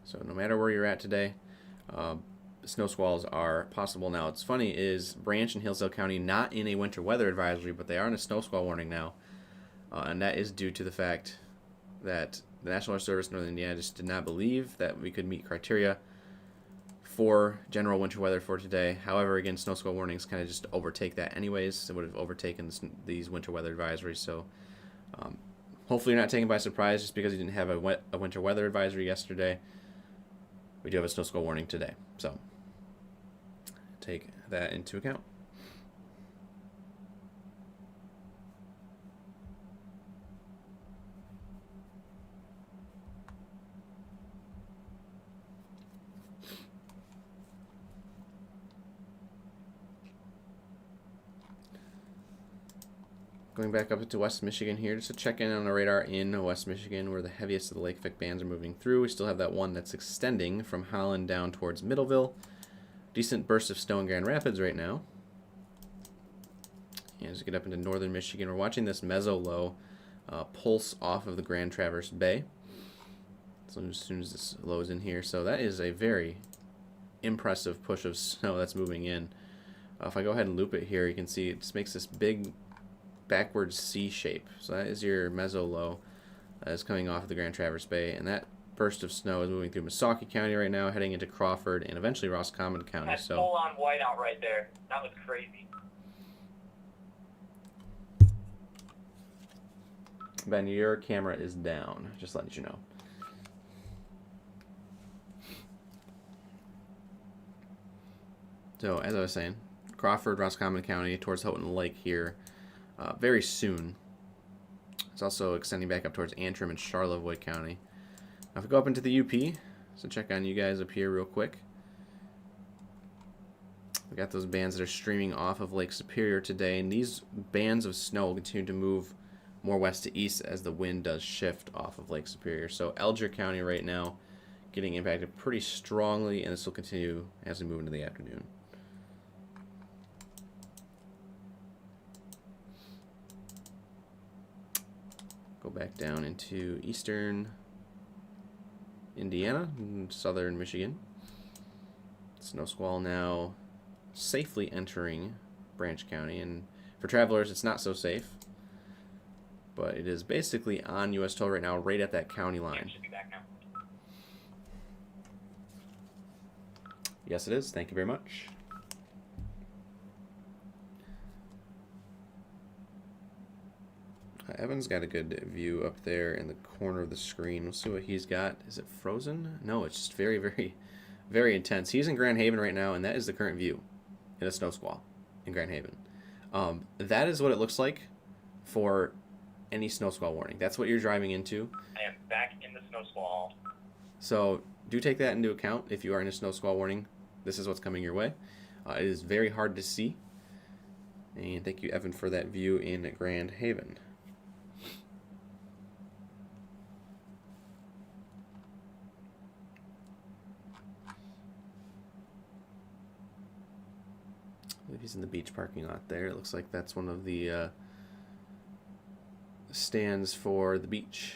A: So no matter where you're at today, snow squalls are possible now. What's funny is Branch and Hillsdale County not in a winter weather advisory, but they are in a snow squall warning now. And that is due to the fact that the National Weather Service Northern Indiana just did not believe that we could meet criteria for general winter weather for today. However, again, snow squall warnings kind of just overtake that anyways. It would have overtaken these winter weather advisories. So hopefully you're not taken by surprise just because you didn't have a winter weather advisory yesterday. We do have a snow squall warning today. So take that into account. Going back up to West Michigan here, just to check in on the radar in West Michigan, where the heaviest of the lake effect bands are moving through. We still have that one that's extending from Holland down towards Middleville. Decent bursts of snow in Grand Rapids right now. And as we get up into northern Michigan, we're watching this meso-low pulse off of the Grand Traverse Bay. So as soon as this loads in here, so that is a very impressive push of snow that's moving in. If I go ahead and loop it here, you can see it just makes this big backwards C shape. So that is your meso low that is coming off of the Grand Traverse Bay, and that burst of snow is moving through Missaukee County right now, heading into Crawford and eventually Roscommon County.
B: That's
A: So
B: full on whiteout right there. That was crazy.
A: Ben, your camera is down. Just letting you know. So as I was saying, Crawford, Roscommon County, towards Houghton Lake here, very soon. It's also extending back up towards Antrim and Charlevoix County. Now if we go up into the UP, so check on you guys up here real quick. We got those bands that are streaming off of Lake Superior today, and these bands of snow will continue to move more west to east as the wind does shift off of Lake Superior. So Alger County right now getting impacted pretty strongly, and this will continue as we move into the afternoon. Go back down into eastern Indiana and southern Michigan. Snow squall now safely entering Branch County, and for travelers it's not so safe, but it is basically on US 12 right now, right at that county line.
B: Should be back now.
A: Yes, it is. Thank you very much. Evan's got a good view up there in the corner of the screen. We'll see what he's got. Is it frozen? No, it's just very, very, very intense. He's in Grand Haven right now, and that is the current view in a snow squall in Grand Haven. That is what it looks like for any snow squall warning. That's what you're driving into.
B: I am back in the snow squall.
A: So do take that into account if you are in a snow squall warning. This is what's coming your way. It is very hard to see. And thank you, Evan, for that view in Grand Haven. He's in the beach parking lot there. It looks like that's one of the stands for the beach.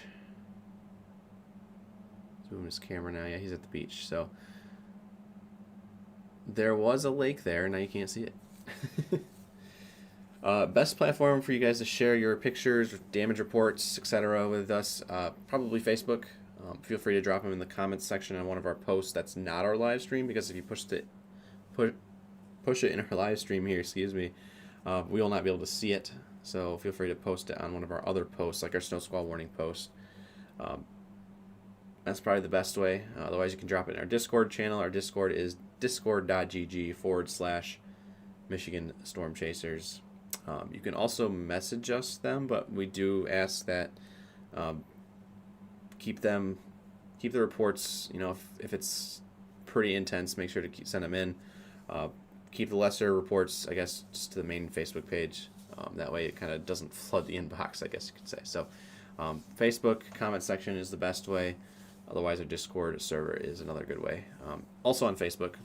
A: He's moving his camera now. Yeah, he's at the beach. So there was a lake there. Now you can't see it. Best platform for you guys to share your pictures, damage reports, etc. with us, probably Facebook. Feel free to drop them in the comments section on one of our posts. That's not our live stream, because if you push it in our live stream here, we will not be able to see it. So feel free to post it on one of our other posts, like our snow squall warning post. That's probably the best way. Otherwise, you can drop it in our Discord channel. Our Discord is discord.gg/Michigan Storm Chasers. You can also message us them, but we do ask that keep the reports. You know, if it's pretty intense, make sure to send them in. Keep the lesser reports, I guess, just to the main Facebook page. That way it kind of doesn't flood the inbox, I guess you could say. So Facebook comment section is the best way. Otherwise, our Discord server is another good way. Also on Facebook,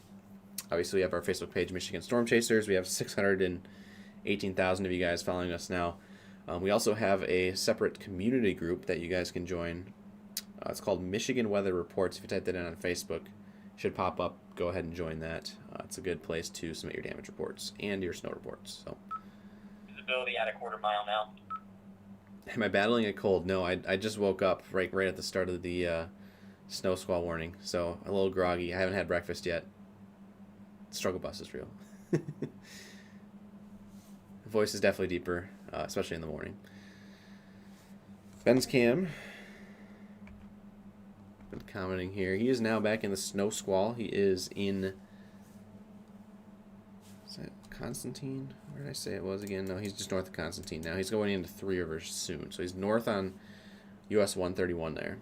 A: obviously we have our Facebook page, Michigan Storm Chasers. We have 618,000 of you guys following us now. We also have a separate community group that you guys can join. It's called Michigan Weather Reports. If you type that in on Facebook, it should pop up. Go ahead and join that. It's a good place to submit your damage reports and your snow reports. So,
B: Visibility at a quarter mile now.
A: am I battling a cold? No, I just woke up right at the start of the snow squall warning, so a little groggy. I haven't had breakfast yet. Struggle bus is real. The voice is definitely deeper, especially in the morning. Ben's cam been commenting here. He is now back in the snow squall. He is in, is that Constantine? Where did I say it was again? No, he's just north of Constantine now. He's going into Three Rivers soon. So he's north on US 131 there.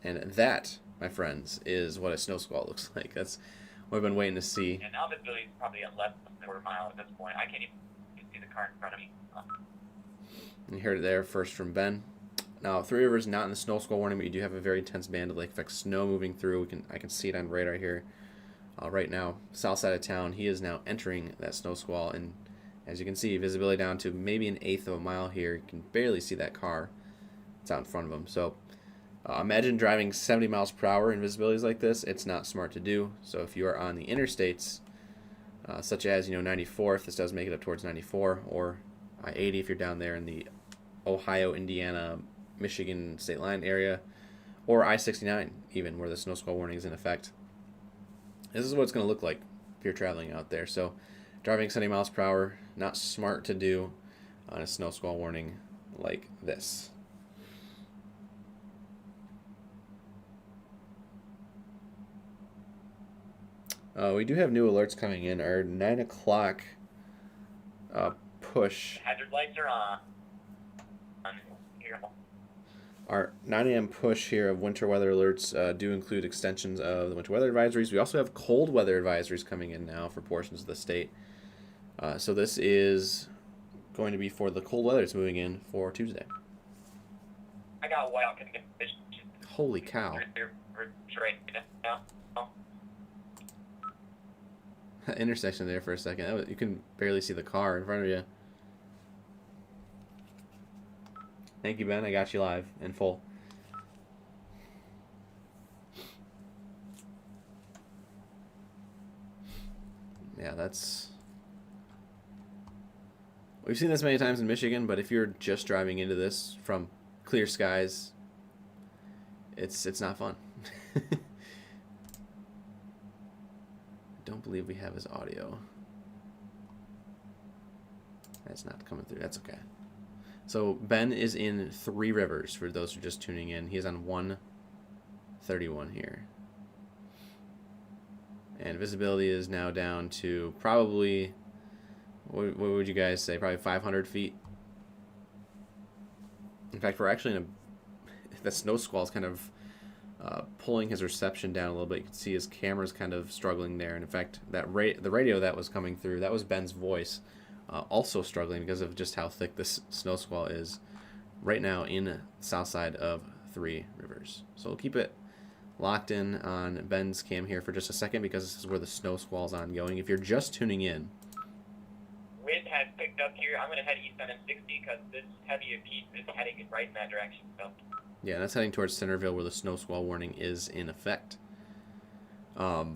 A: And that, my friends, is what a snow squall looks like. That's what I've been waiting to see.
B: And now visibility is probably at less than a quarter mile at this point. I can't even see the car in front of me.
A: You heard it there first from Ben. Now, Three Rivers not in the snow squall warning, but you do have a very intense band of lake effect snow moving through. I can see it on radar here right now. South side of town, he is now entering that snow squall, and as you can see, visibility down to maybe 1/8 of a mile here. You can barely see that car. It's out in front of him. So Imagine driving 70 miles per hour in visibilities like this. It's not smart to do. So if you are on the interstates, such as 94, if this does make it up towards 94, or I-80 if you're down there in the Ohio, Indiana, Michigan state line area, or I-69 even, where the snow squall warning is in effect. This is what it's going to look like if you're traveling out there. So driving 70 miles per hour, not smart to do on a snow squall warning like this. We do have new alerts coming in. Our 9 o'clock push.
B: Hazard lights are on. Here.
A: Our 9 a.m. push here of winter weather alerts do include extensions of the winter weather advisories. We also have cold weather advisories coming in now for portions of the state. So this is going to be for the cold weather that's moving in for Tuesday.
B: I got white conditions.
A: Holy cow.
B: Right now.
A: Intersection there for a second. You can barely see the car in front of you. Thank you, Ben. I got you live in full. Yeah, we've seen this many times in Michigan, but if you're just driving into this from clear skies, it's not fun. Don't believe we have his audio. That's not coming through. That's okay. So Ben is in Three Rivers for those who are just tuning in. He is on 131 here. And visibility is now down to probably, what would you guys say? Probably 500 feet. In fact, we're actually in the snow squall is kind of pulling his reception down a little bit. You can see his camera's kind of struggling there. And in fact, the radio that was coming through, that was Ben's voice, also struggling because of just how thick this snow squall is right now in the south side of Three Rivers. So we'll keep it locked in on Ben's cam here for just a second because this is where the snow squall is ongoing. If you're just tuning in,
B: Wind has picked up here. I'm going to head east on M60 because this heavy piece is heading right in that direction. So.
A: Yeah, that's heading towards Centerville where the snow squall warning is in effect. The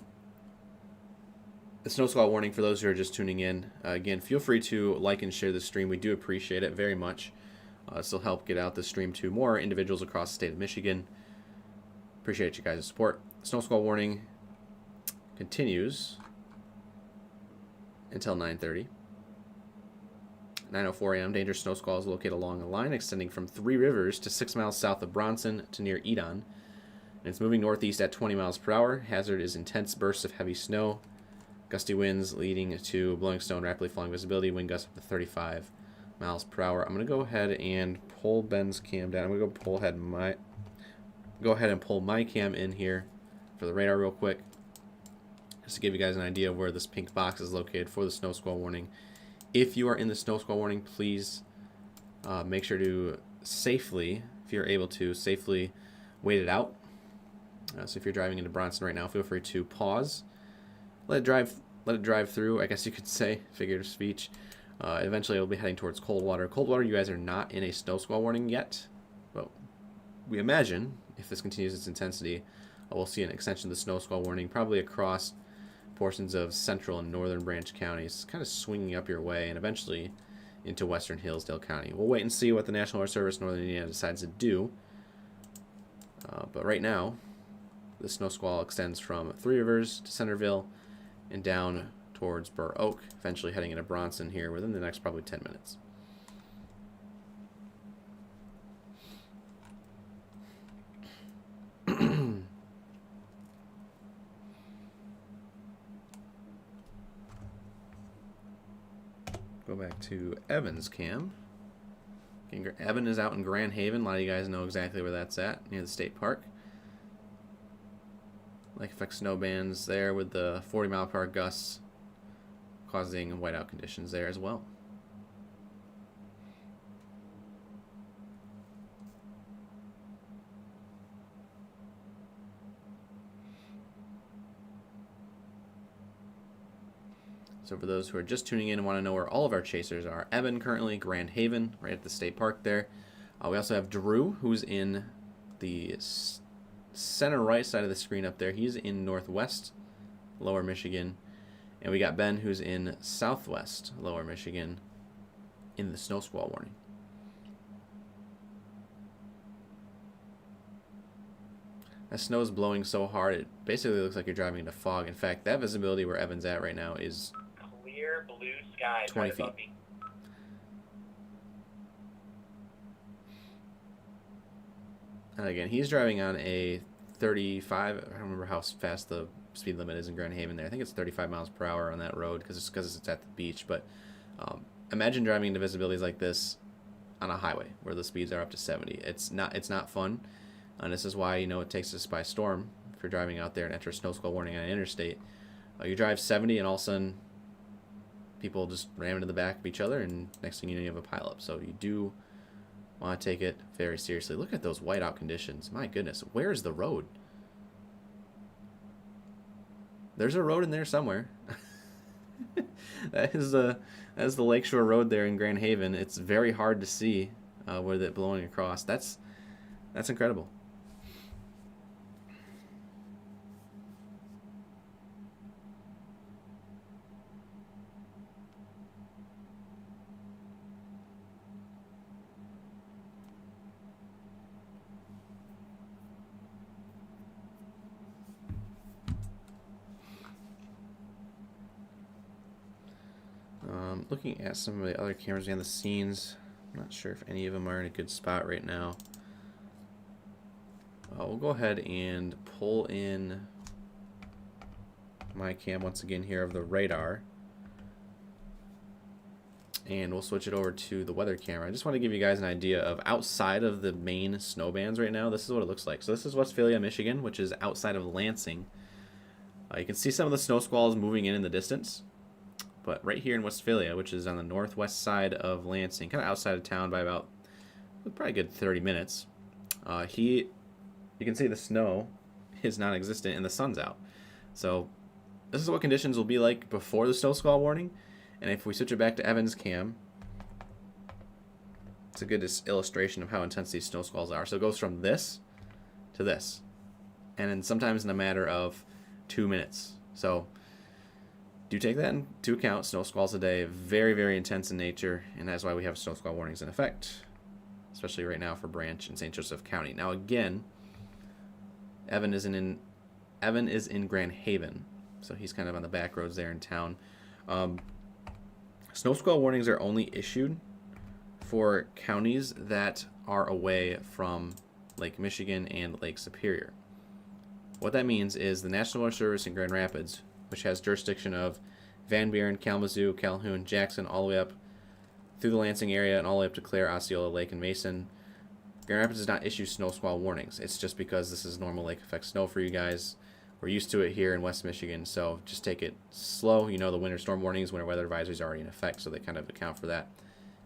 A: snow squall warning for those who are just tuning in, again, feel free to like and share the stream. We do appreciate it very much. This will help get out the stream to more individuals across the state of Michigan. Appreciate you guys' support. Snow squall warning continues until 9:30. 9:04 a.m. Dangerous snow squall is located along a line extending from Three Rivers to 6 miles south of Bronson to near Edon. And it's moving northeast at 20 miles per hour. Hazard is intense bursts of heavy snow. Gusty winds leading to blowing snow and rapidly falling visibility. Wind gusts up to 35 miles per hour. I'm going to go ahead and pull Ben's cam down. I'm going to go ahead and pull my cam in here for the radar real quick, just to give you guys an idea of where this pink box is located for the snow squall warning. If you are in the snow squall warning, please make sure to safely, if you're able to, safely wait it out. So if you're driving into Bronson right now, feel free to pause, let it drive through, I guess you could say, figurative speech. Eventually it'll be heading towards Coldwater. Coldwater, you guys are not in a snow squall warning yet, but we imagine if this continues its intensity, we'll see an extension of the snow squall warning probably across portions of central and northern Branch counties, kind of swinging up your way and eventually into western Hillsdale County. We'll wait and see what the National Weather Service Northern Indiana decides to do. But right now, the snow squall extends from Three Rivers to Centerville and down towards Burr Oak, eventually heading into Bronson here within the next probably 10 minutes. Go back to Evan's cam. Evan is out in Grand Haven. A lot of you guys know exactly where that's at, near the state park. Lake effect snow bands there with the 40-mile-per-hour gusts causing whiteout conditions there as well. So for those who are just tuning in and want to know where all of our chasers are, Evan currently Grand Haven, right at the state park there. We also have Drew, who's in the center right side of the screen up there. He's in northwest Lower Michigan. And we got Ben, who's in southwest Lower Michigan in the snow squall warning. That snow is blowing so hard, it basically looks like you're driving into fog. In fact, that visibility where Evan's at right now is
B: clear blue skies
A: 20
B: right above
A: feet.
B: me.
A: And again, he's driving on a 35. I don't remember how fast the speed limit is in Grand Haven there. I think it's 35 miles per hour on that road because it's at the beach. But imagine driving into visibilities like this on a highway where the speeds are up to 70. It's not fun, and this is why it takes us by storm. If you're driving out there and enter a snow squall warning on an interstate, you drive 70 and all of a sudden people just ram into the back of each other, and next thing you know you have a pileup. So you do want to take it very seriously. Look at those whiteout conditions. My goodness, where is the road? There's a road in there somewhere. That is the Lakeshore Road there in Grand Haven. It's very hard to see with it blowing across. That's incredible. Looking at some of the other cameras behind the scenes, I'm not sure if any of them are in a good spot right now. We'll go ahead and pull in my cam once again here of the radar, and we'll switch it over to the weather camera. I just want to give you guys an idea of outside of the main snow bands right now. This is what it looks like. So this is Westphalia, Michigan, which is outside of Lansing. You can see some of the snow squalls moving in the distance. But right here in Westphalia, which is on the northwest side of Lansing, kind of outside of town by about probably a good 30 minutes, you can see the snow is non-existent and the sun's out. So this is what conditions will be like before the snow squall warning. And if we switch it back to Evan's cam, it's a good illustration of how intense these snow squalls are. So it goes from this to this, and then sometimes in a matter of 2 minutes. So do take that into account. Snow squalls today, very, very intense in nature, and that's why we have snow squall warnings in effect, especially right now for Branch and St. Joseph County. Now again, Evan is in Grand Haven, so he's kind of on the back roads there in town. Snow squall warnings are only issued for counties that are away from Lake Michigan and Lake Superior. What that means is the National Weather Service in Grand Rapids, which has jurisdiction of Van Buren, Kalamazoo, Calhoun, Jackson, all the way up through the Lansing area and all the way up to Clare, Osceola, Lake, and Mason. Grand Rapids does not issue snow squall warnings. It's just because this is normal lake effect snow for you guys. We're used to it here in West Michigan, so just take it slow. The winter storm warnings, winter weather advisories are already in effect, so they kind of account for that.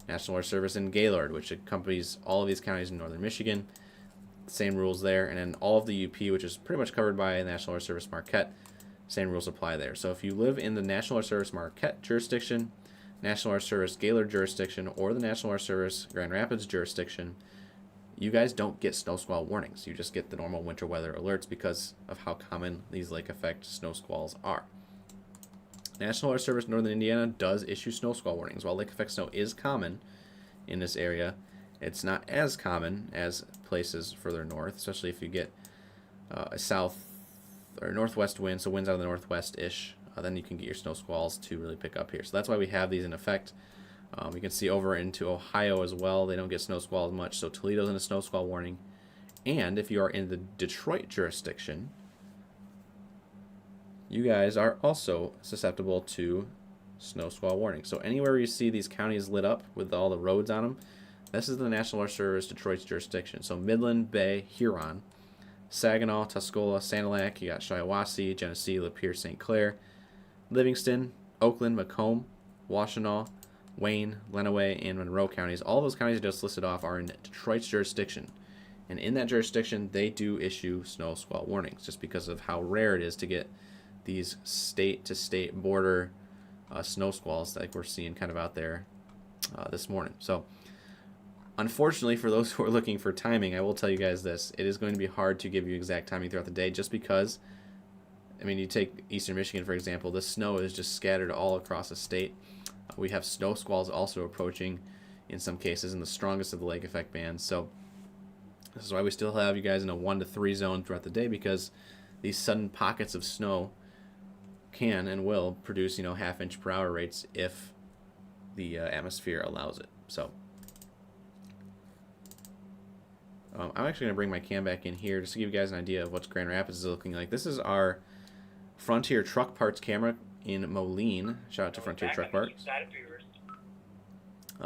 A: National Weather Service in Gaylord, which accompanies all of these counties in northern Michigan. Same rules there. And then all of the UP, which is pretty much covered by National Weather Service Marquette, same rules apply there. So if you live in the National Weather Service Marquette jurisdiction, National Weather Service Gaylord jurisdiction, or the National Weather Service Grand Rapids jurisdiction, you guys don't get snow squall warnings. You just get the normal winter weather alerts because of how common these lake effect snow squalls are. National Weather Service Northern Indiana does issue snow squall warnings. While lake effect snow is common in this area, it's not as common as places further north, especially if you get a south or northwest wind, so winds out of the northwest-ish, then you can get your snow squalls to really pick up here. So that's why we have these in effect. You can see over into Ohio as well, they don't get snow squalls much, so Toledo's in a snow squall warning. And if you are in the Detroit jurisdiction, you guys are also susceptible to snow squall warning. So anywhere you see these counties lit up with all the roads on them, this is the National Weather Service Detroit's jurisdiction. So Midland, Bay, Huron, Saginaw, Tuscola, Sanilac, you got Shiawassee, Genesee, Lapeer, St. Clair, Livingston, Oakland, Macomb, Washtenaw, Wayne, Lenawee, and Monroe counties. All those counties I just listed off are in Detroit's jurisdiction. And in that jurisdiction, they do issue snow squall warnings just because of how rare it is to get these state-to-state border snow squalls like we're seeing kind of out there this morning. So Unfortunately, for those who are looking for timing, I will tell you guys this. It is going to be hard to give you exact timing throughout the day just because, I mean, you take eastern Michigan, for example, the snow is just scattered all across the state. We have snow squalls also approaching in some cases in the strongest of the lake effect bands. So this is why we still have you guys in a 1 to 3 zone throughout the day, because these sudden pockets of snow can and will produce, half-inch per hour rates if the atmosphere allows it. So I'm actually going to bring my cam back in here just to give you guys an idea of what Grand Rapids is looking like. This is our Frontier Truck Parts camera in Moline. Shout out to Frontier Truck Parts.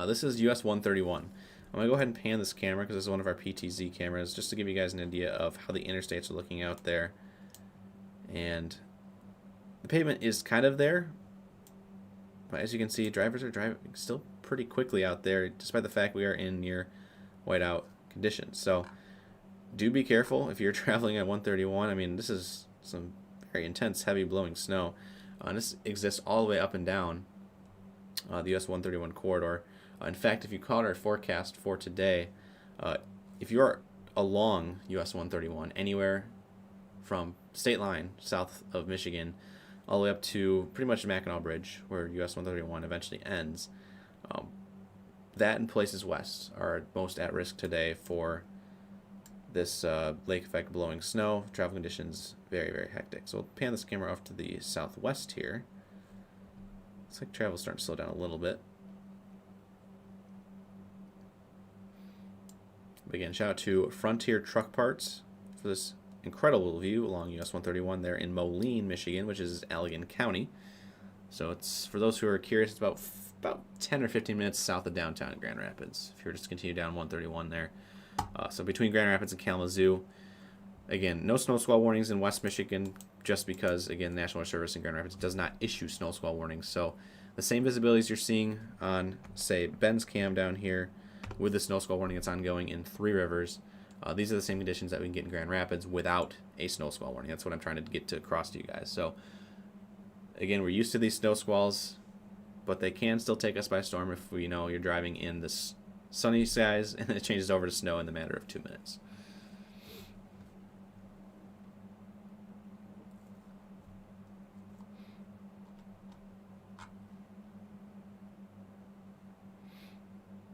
A: This is US 131. I'm going to go ahead and pan this camera because this is one of our PTZ cameras, just to give you guys an idea of how the interstates are looking out there. And the pavement is kind of there, but as you can see, drivers are driving still pretty quickly out there, despite the fact we are in near whiteout conditions. So do be careful if you're traveling at 131. I mean, this is some very intense, heavy blowing snow. And this exists all the way up and down the US 131 corridor. In fact, if you caught our forecast for today, if you are along US 131 anywhere from state line south of Michigan all the way up to pretty much Mackinac Bridge, where US 131 eventually ends, that and places west are most at risk today for this lake effect blowing snow. Travel conditions very, very hectic. So we'll pan this camera off to the southwest here. Looks like travel's starting to slow down a little bit. But again, shout out to Frontier Truck Parts for this incredible view along US 131 there in Moline, Michigan, which is Allegan County. So it's, for those who are curious, it's about 10 or 15 minutes south of downtown Grand Rapids, if you were just to continue down 131 there. So between Grand Rapids and Kalamazoo, again, no snow squall warnings in West Michigan, just because, again, National Weather Service in Grand Rapids does not issue snow squall warnings. So the same visibilities you're seeing on, say, Ben's cam down here with the snow squall warning that's ongoing in Three Rivers, these are the same conditions that we can get in Grand Rapids without a snow squall warning. That's what I'm trying to get to across to you guys. So again, we're used to these snow squalls, but they can still take us by storm if we know you're driving in this sunny skies and it changes over to snow in the matter of 2 minutes.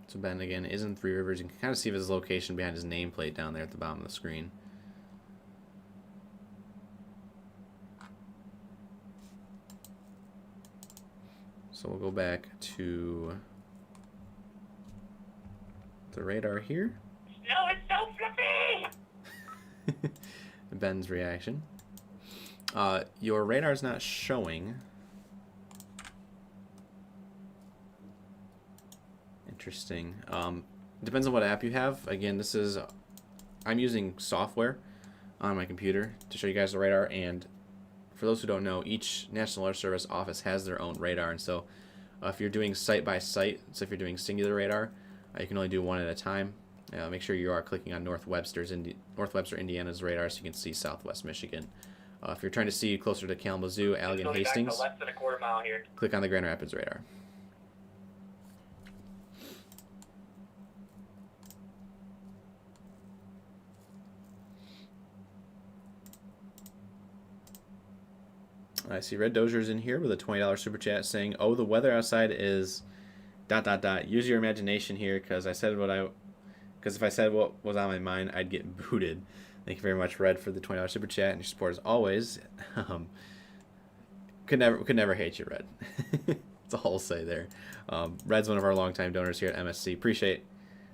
A: So Ben, again, is in Three Rivers. You can kind of see his location behind his nameplate down there at the bottom of the screen. So we'll go back to the radar here.
B: Snow is so fluffy!
A: Ben's reaction. Your radar's not showing. Interesting. Depends on what app you have. Again, I'm using software on my computer to show you guys the radar, and for those who don't know, each National Weather Service office has their own radar, and so if you're doing site by site, so if you're doing singular radar, you can only do one at a time. Make sure you are clicking on North Webster, Indiana's radar, so you can see Southwest Michigan. If you're trying to see closer to Kalamazoo, Allegan, Hastings,
B: less than a quarter mile here.
A: click on the Grand Rapids radar. I see Red Dozier's in here with a $20 super chat saying, "Oh, the weather outside is ... Use your imagination here, because if I said what was on my mind, I'd get booted." Thank you very much, Red, for the $20 super chat and your support as always. Could never hate you, Red. That's all I'll say there. Red's one of our longtime donors here at MSC. Appreciate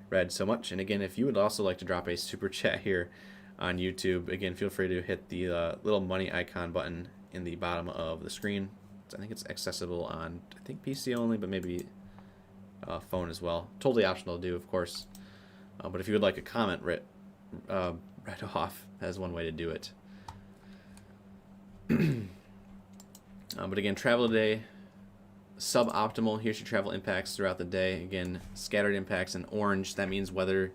A: Red so much. And again, if you would also like to drop a super chat here on YouTube, again, feel free to hit the little money icon button in the bottom of the screen. I think it's accessible on, PC only, but maybe phone as well. Totally optional to do, of course. But if you would like a comment read off, that's one way to do it. But again, travel today, suboptimal. Here's your travel impacts throughout the day. Again, scattered impacts in orange. That means weather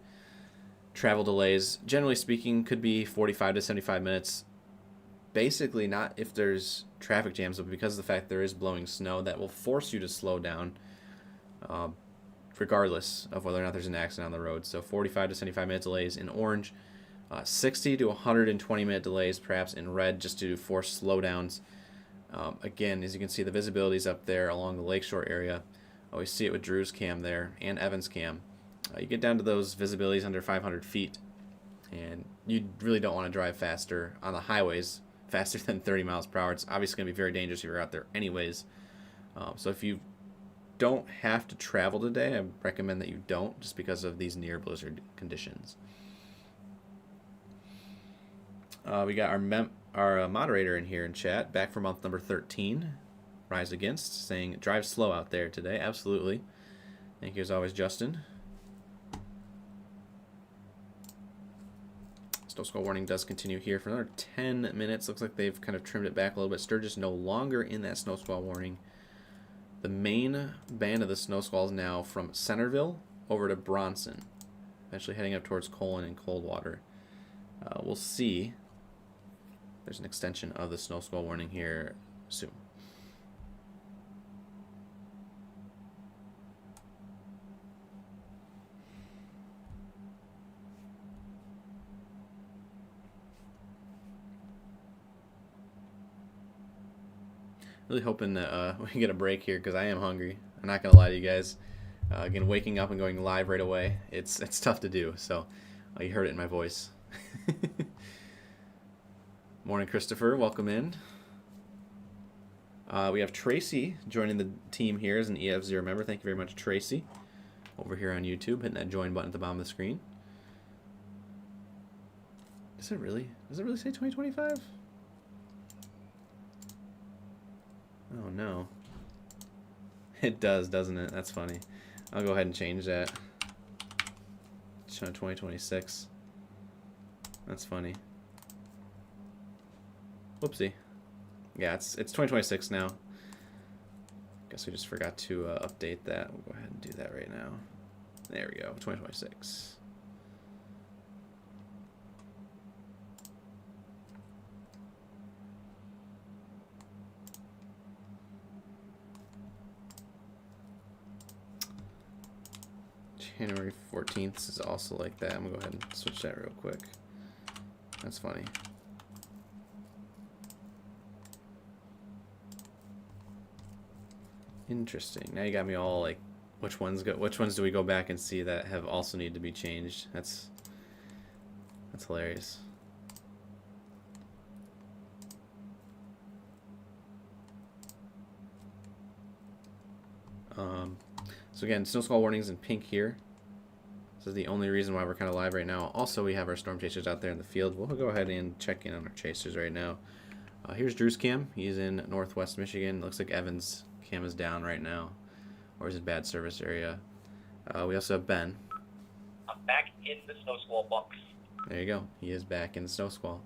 A: travel delays, generally speaking, could be 45 to 75 minutes. Basically, not if there's traffic jams, but because of the fact there is blowing snow, that will force you to slow down. For regardless of whether or not there's an accident on the road. So 45 to 75 minute delays in orange, 60 to 120 minute delays perhaps in red, just due to forced slowdowns. Again, as you can see, the visibility is up there along the lakeshore area. We see it with Drew's cam there and Evan's cam. You get down to those visibilities under 500 feet, and you really don't want to drive faster on the highways, faster than 30 miles per hour. It's obviously going to be very dangerous if you're out there anyways. So if you don't have to travel today, I recommend that you don't, just because of these near blizzard conditions. We got our moderator in here in chat, back for month number 13, Rise Against, saying drive slow out there today. Absolutely. Thank you as always, Justin. Snow squall warning does continue here for another 10 minutes. Looks like they've kind of trimmed it back a little bit. Sturgis no longer in that snow squall warning. The main band of the snow squall is now from Centerville over to Bronson, eventually heading up towards Colon and Coldwater. We'll see. There's an extension of the snow squall warning here soon. Really hoping that we can get a break here, because I am hungry. I'm not gonna lie to you guys. Again, waking up and going live right away, it's tough to do. So you heard it in my voice. Morning, Christopher. Welcome in. We have Tracy joining the team here as an EF0 member. Thank you very much, Tracy. Over here on YouTube, hitting that join button at the bottom of the screen. Does it really say 2025? Oh no. It does, doesn't it? That's funny. I'll go ahead and change that. It's showing 2026. That's funny. Whoopsie. Yeah, it's 2026 now. Guess we just forgot to update that. We'll go ahead and do that right now. There we go, 2026. January 14th is also like that. I'm gonna go ahead and switch that real quick. That's funny. Interesting. Now you got me all like, which ones do we go back and see that have also need to be changed? That's hilarious. So again, snow squall warnings in pink here. This is the only reason why we're kind of live right now. Also, we have our storm chasers out there in the field. We'll go ahead and check in on our chasers right now. Here's Drew's cam. He's in northwest Michigan. Looks like Evan's cam is down right now, or is in bad service area. We also have Ben.
B: I'm back in the snow squall box.
A: There you go. He is back in the snow squall.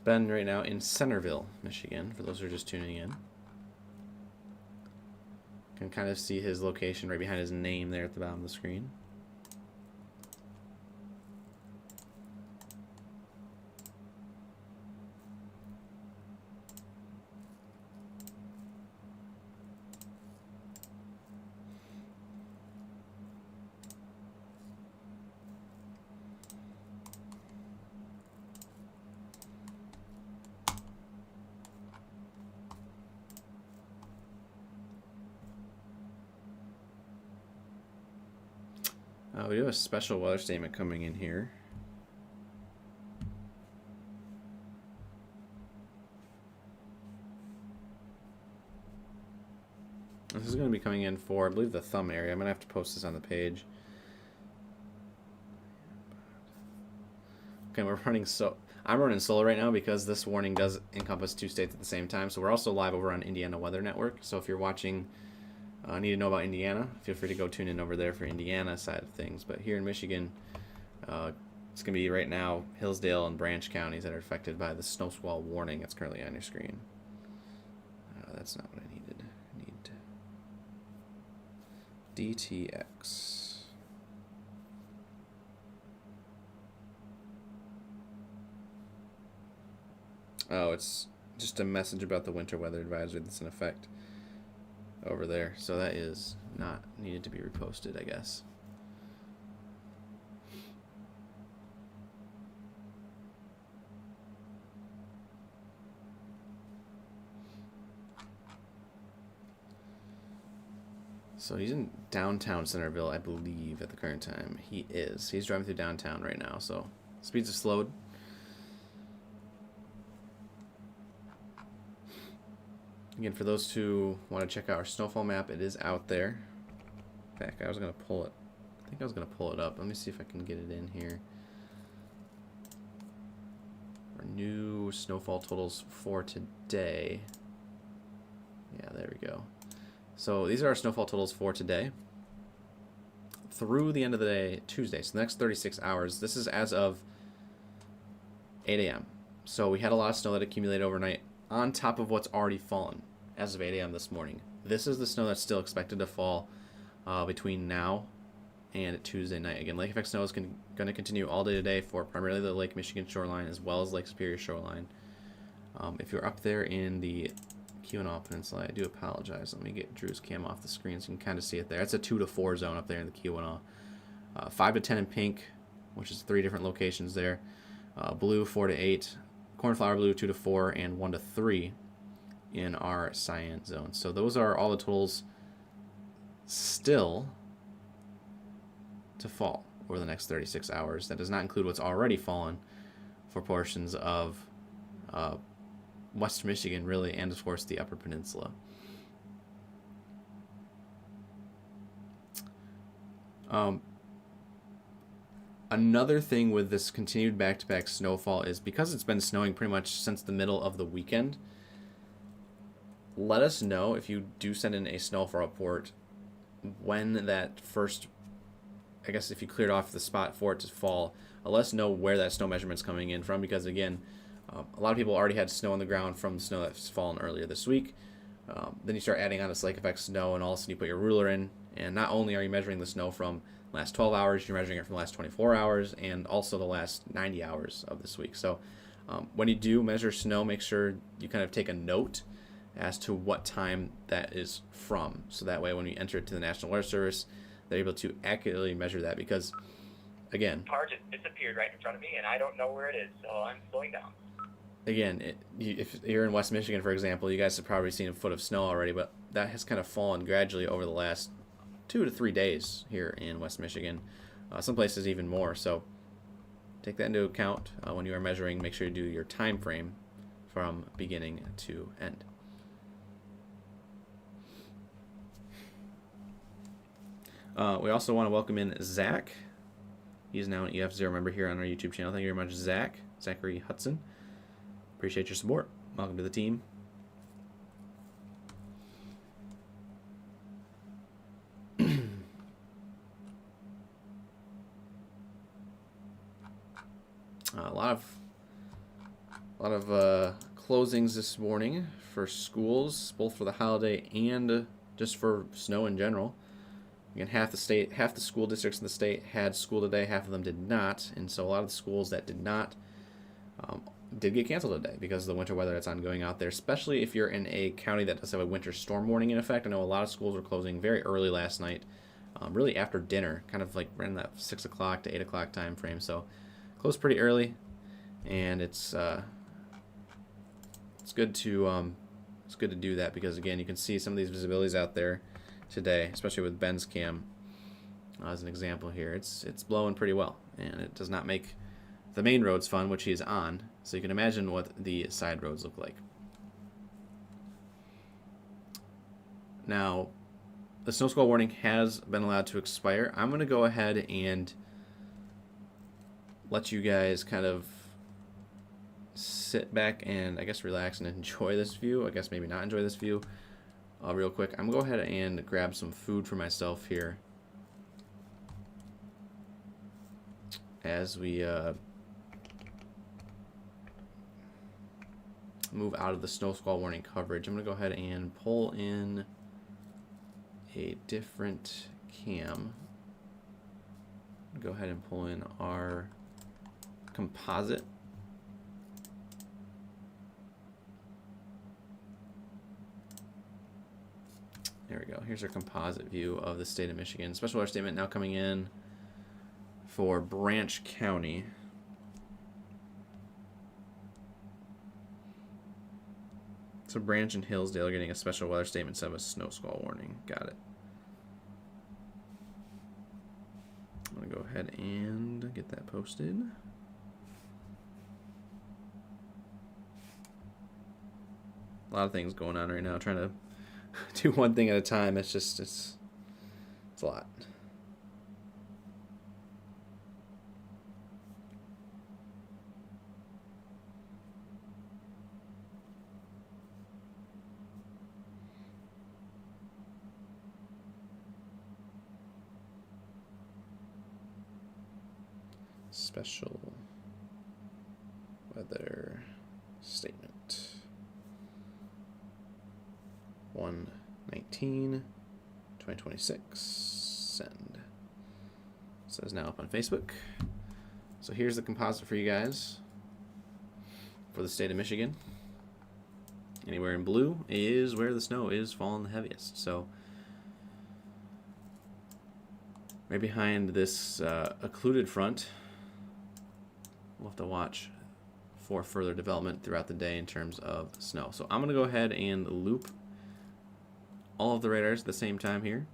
A: Ben right now in Centerville, Michigan, for those who are just tuning in. Can kind of see his location right behind his name there at the bottom of the screen. We do have a special weather statement coming in here. This is going to be coming in for, I believe, the thumb area. I'm going to have to post this on the page. Okay, I'm running solo right now because this warning does encompass 2 states at the same time. So we're also live over on Indiana Weather Network. So if you're watching, need to know about Indiana, feel free to go tune in over there for Indiana side of things. But here in Michigan, it's going to be right now Hillsdale and Branch counties that are affected by the snow squall warning that's currently on your screen. That's not what I needed. I need DTX. Oh, it's just a message about the winter weather advisory that's in effect over there. So that is not needed to be reposted, I guess. So he's in downtown Centerville, I believe, at the current time. He is. He's driving through downtown right now, so speeds have slowed. Again, for those who want to check out our snowfall map, it is out there. In fact, I was going to pull it. I think I was going to pull it up. Let me see if I can get it in here. Our new snowfall totals for today. Yeah, there we go. So these are our snowfall totals for today. Through the end of the day, Tuesday, so the next 36 hours. This is as of 8 a.m. So we had a lot of snow that accumulated overnight on top of what's already fallen as of 8 a.m. this morning. This is the snow that's still expected to fall between now and Tuesday night. Again, lake effect snow is going to continue all day today for primarily the Lake Michigan shoreline as well as Lake Superior shoreline. If you're up there in the Keweenaw Peninsula, I do apologize. Let me get Drew's cam off the screen so you can kind of see it there. It's a 2 to 4 zone up there in the Keweenaw. 5 to 10 in pink, which is 3 different locations there. Blue 4 to 8, cornflower blue 2 to 4, and 1 to 3 in our cyan zone. So those are all the totals still to fall over the next 36 hours. That does not include what's already fallen for portions of Western Michigan, really, and of course the Upper Peninsula. Another thing with this continued back-to-back snowfall is because it's been snowing pretty much since the middle of the weekend, let us know if you do send in a snowfall report when that first, I guess if you cleared off the spot for it to fall, let us know where that snow measurement's coming in from, because again, a lot of people already had snow on the ground from the snow that's fallen earlier this week. Then you start adding on this lake effect snow, and all of a sudden you put your ruler in, and not only are you measuring the snow from the last 12 hours, you're measuring it from the last 24 hours, and also the last 90 hours of this week. So when you do measure snow, make sure you kind of take a note as to what time that is from. So that way when we enter it to the National Weather Service, they're able to accurately measure that, because, again...
B: car just disappeared right in front of me, and I don't know where it is, so I'm slowing down.
A: Again, if you're in West Michigan, for example, you guys have probably seen a foot of snow already, but that has kind of fallen gradually over the last 2 to 3 days here in West Michigan. Some places even more. So take that into account when you are measuring. Make sure you do your time frame from beginning to end. We also want to welcome in Zach. He's now an EF0 member here on our YouTube channel. Thank you very much, Zach. Zachary Hudson. Appreciate your support. Welcome to the team. A lot of closings this morning for schools, both for the holiday and just for snow in general. Again, half the school districts in the state had school today, half of them did not, and so a lot of the schools that did not did get canceled today because of the winter weather that's ongoing out there, especially if you're in a county that does have a winter storm warning in effect. I know a lot of schools were closing very early last night, really after dinner, kind of like in that 6 o'clock to 8 o'clock time frame. So closed pretty early, and it's good to do that, because again, you can see some of these visibilities out there today, especially with Ben's cam as an example here. It's blowing pretty well, and it does not make the main roads fun, which he's on, so you can imagine what the side roads look like. Now, the snow squall warning has been allowed to expire. I'm going to go ahead and let you guys kind of sit back and I guess relax and enjoy this view. I guess maybe not enjoy this view real quick. I'm going to go ahead and grab some food for myself here as we move out of the snow squall warning coverage. I'm going to go ahead and pull in a different cam. Go ahead and pull in our composite. There we go. Here's our composite view of the state of Michigan. Special weather statement now coming in for Branch County. So Branch and Hillsdale are getting a special weather statement instead of a snow squall warning. Got it. I'm going to go ahead and get that posted. A lot of things going on right now. Trying to do one thing at a time. It's a lot. Special weather statement 1/19/2026. Send. So it's now up on Facebook. So here's the composite for you guys for the state of Michigan. Anywhere in blue is where the snow is falling the heaviest. So right behind this occluded front, we'll have to watch for further development throughout the day in terms of snow. So I'm going to go ahead and loop all of the radars at the same time here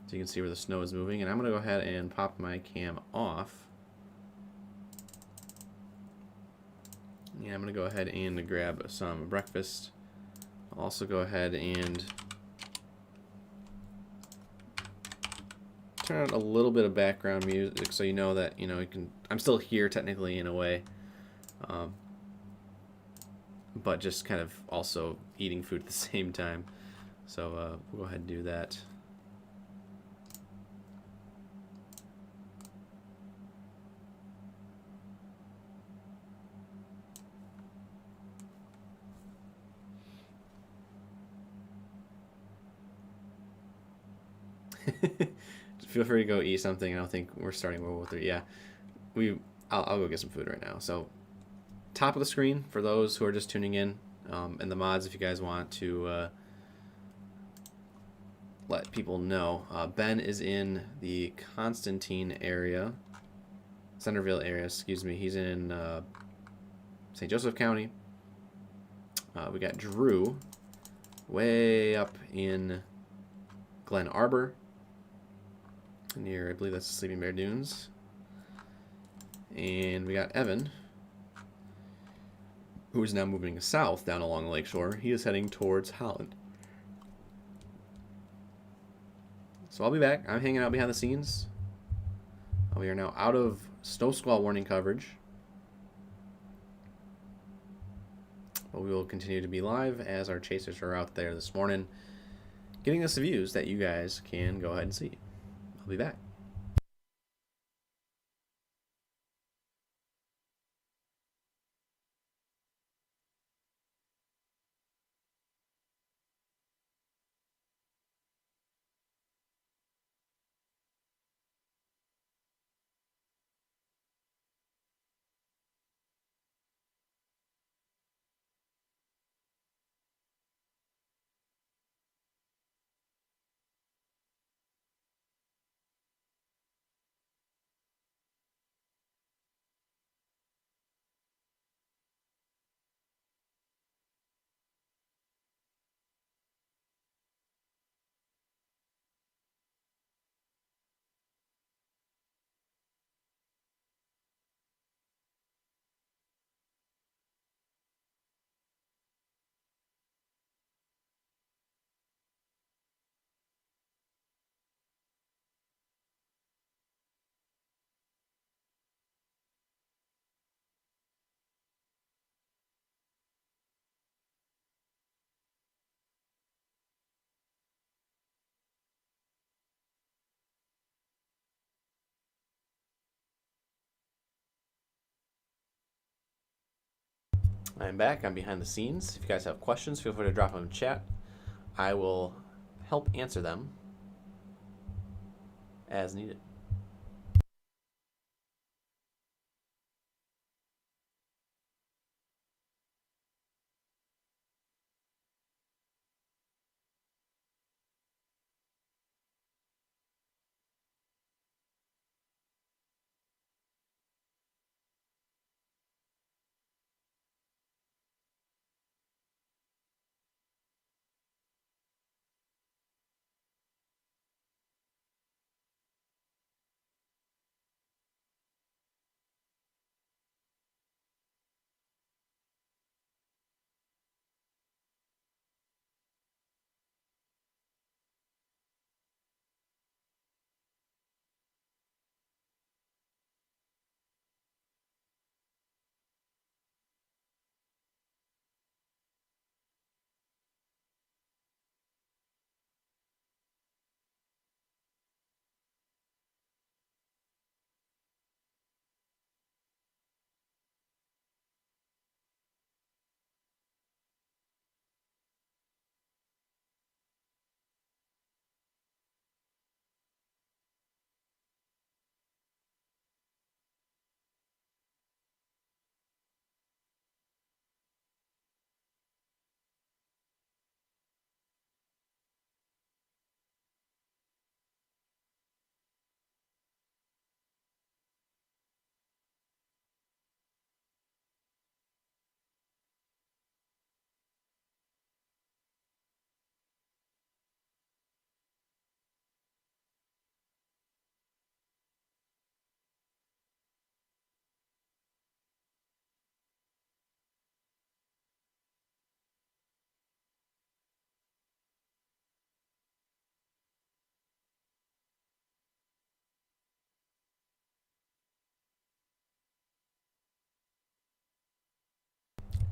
A: so you can see where the snow is moving. And I'm going to go ahead and pop my cam off. And I'm going to go ahead and grab some breakfast. I'll also go ahead and turn on a little bit of background music so you know that, you can, I'm still here technically in a way, but just kind of also eating food at the same time. So we'll go ahead and do that. Feel free to go eat something. I don't think we're starting World War III. Yeah, I'll go get some food right now. So top of the screen for those who are just tuning in, and the mods if you guys want to let people know. Ben is in the Constantine area, Centerville area, excuse me. He's in St. Joseph County. We got Drew way up in Glen Arbor, near, I believe that's the Sleeping Bear Dunes. And we got Evan, who is now moving south down along the lakeshore. He is heading towards Holland. So I'll be back. I'm hanging out behind the scenes. We are now out of snow squall warning coverage, but we will continue to be live as our chasers are out there this morning getting us the views that you guys can go ahead and see. I'll be back. I'm back. I'm behind the scenes. If you guys have questions, feel free to drop them in chat. I will help answer them as needed.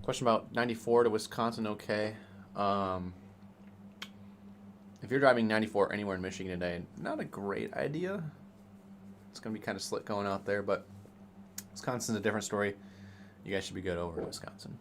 A: Question about 94 to Wisconsin, okay. If you're driving 94 anywhere in Michigan today, not a great idea. It's going to be kind of slick going out there, but Wisconsin's a different story. You guys should be good over to Wisconsin.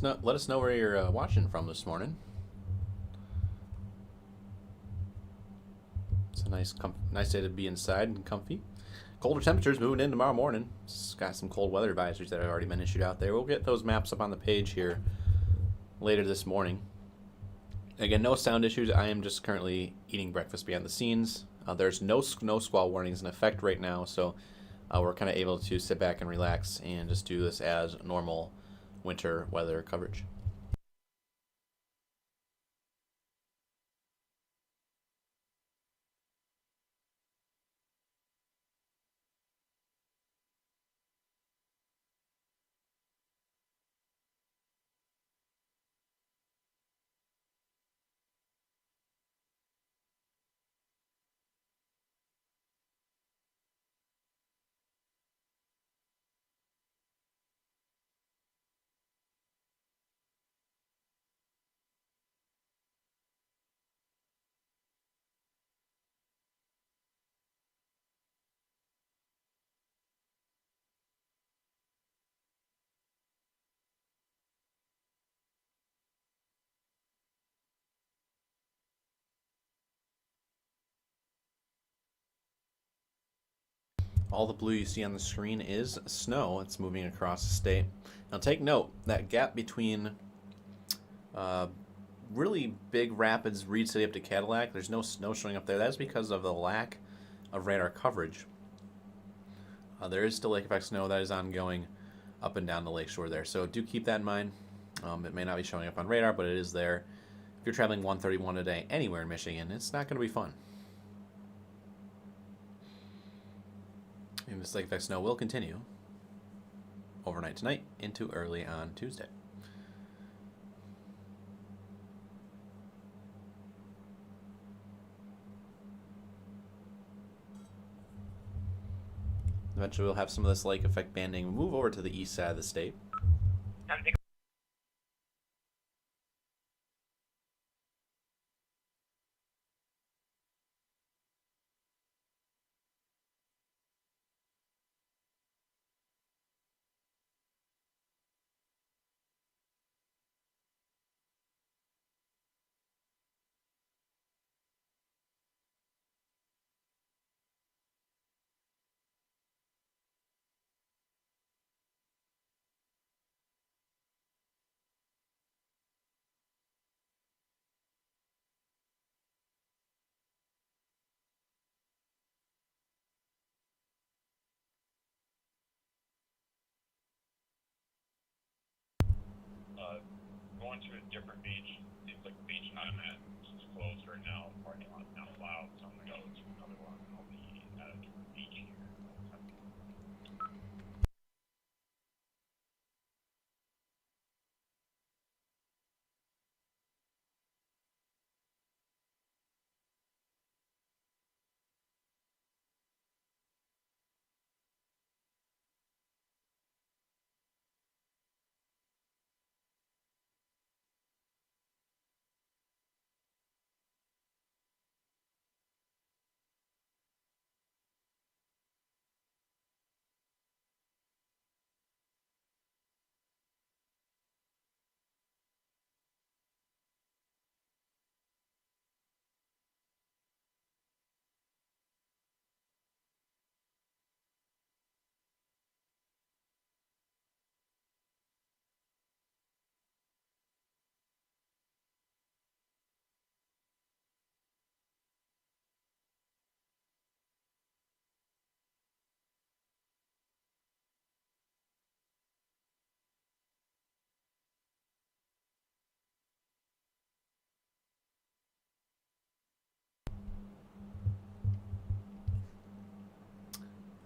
A: Let us know where you're watching from this morning. It's a nice day to be inside and comfy. Colder temperatures moving in tomorrow morning. It's got some cold weather advisories that have already been issued out there. We'll get those maps up on the page here later this morning. Again, no sound issues. I am just currently eating breakfast behind the scenes. There's no squall warnings in effect right now, so we're kind of able to sit back and relax and just do this as normal winter weather coverage. all the blue you see on the screen is snow. It's moving across the state. Now take note, that gap between really big rapids, Reed City up to Cadillac, there's no snow showing up there. That's because of the lack of radar coverage. There is still lake effect snow that is ongoing up and down the lakeshore there. So do keep that in mind. It may not be showing up on radar, but it is there. If you're traveling 131 a day anywhere in Michigan, it's not going to be fun. And this lake effect snow will continue overnight tonight into early on Tuesday. Eventually, we'll have some of this lake effect banding move over to the east side of the state.
C: Going to a different beach. Seems like the beach I'm at is closed right now. Parking lot now plowed, so I'm gonna go to another one. I'll be at a different beach here.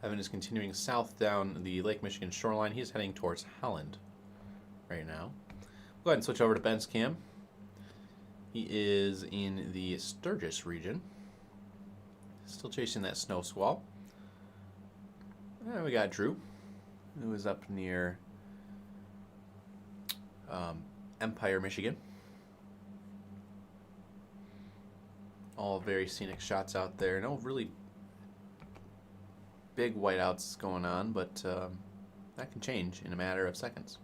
A: Evan is continuing south down the Lake Michigan shoreline. He's heading towards Holland right now. Go ahead and switch over to Ben's cam. He is in the Sturgis region. Still chasing that snow squall. And we got Drew, who is up near Empire, Michigan. All very scenic shots out there. No really big whiteouts going on, but that can change in a matter of seconds.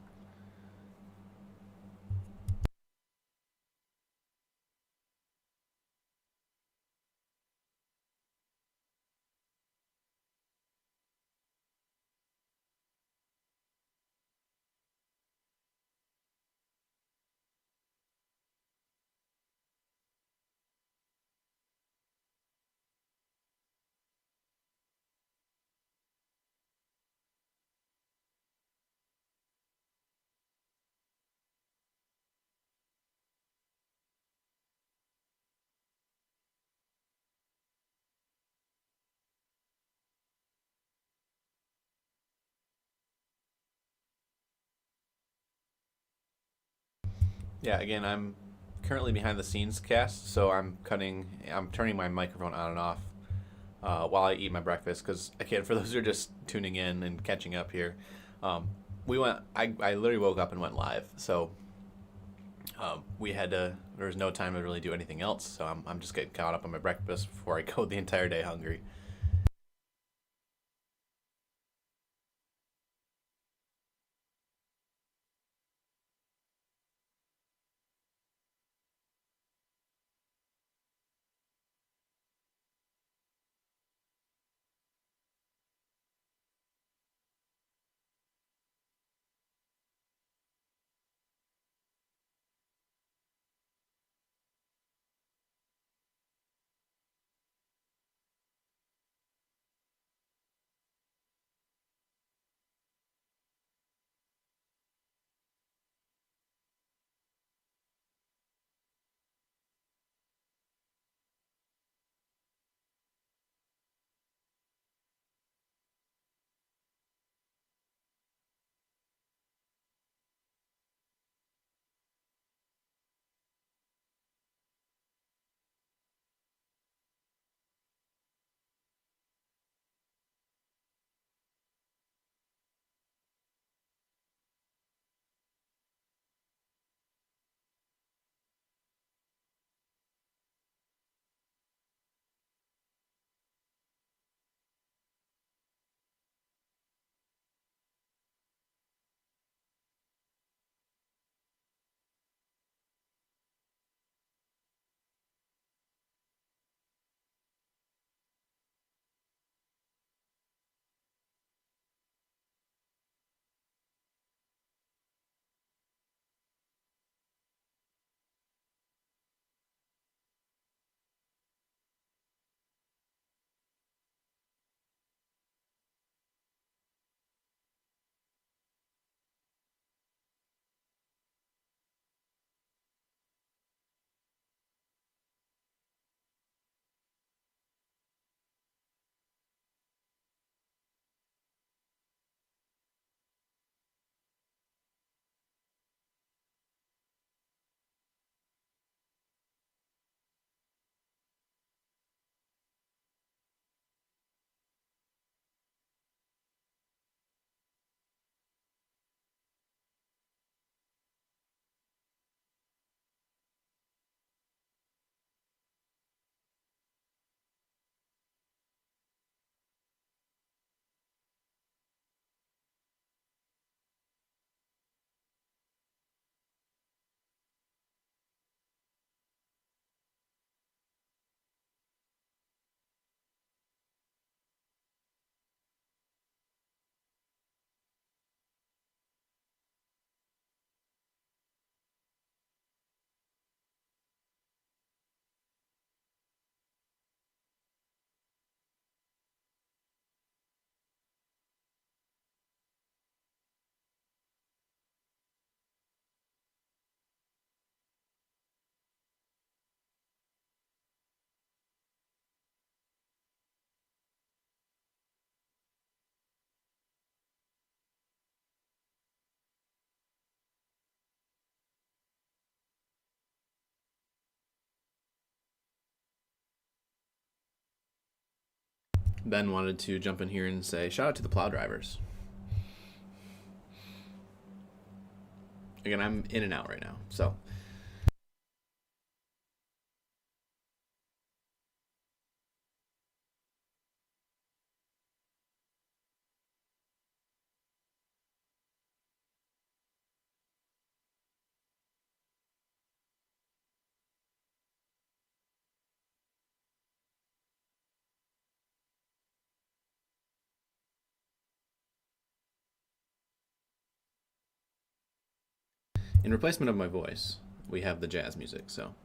A: Yeah, again, I'm currently behind the scenes cast, so I'm turning my microphone on and off while I eat my breakfast. Because again, for those who are just tuning in and catching up here, I literally woke up and went live, so there was no time to really do anything else. So I'm just getting caught up on my breakfast before I go the entire day hungry. Ben wanted to jump in here and say, shout out to the plow drivers. Again, I'm in and out right now, so. In replacement of my voice, we have the jazz music, so.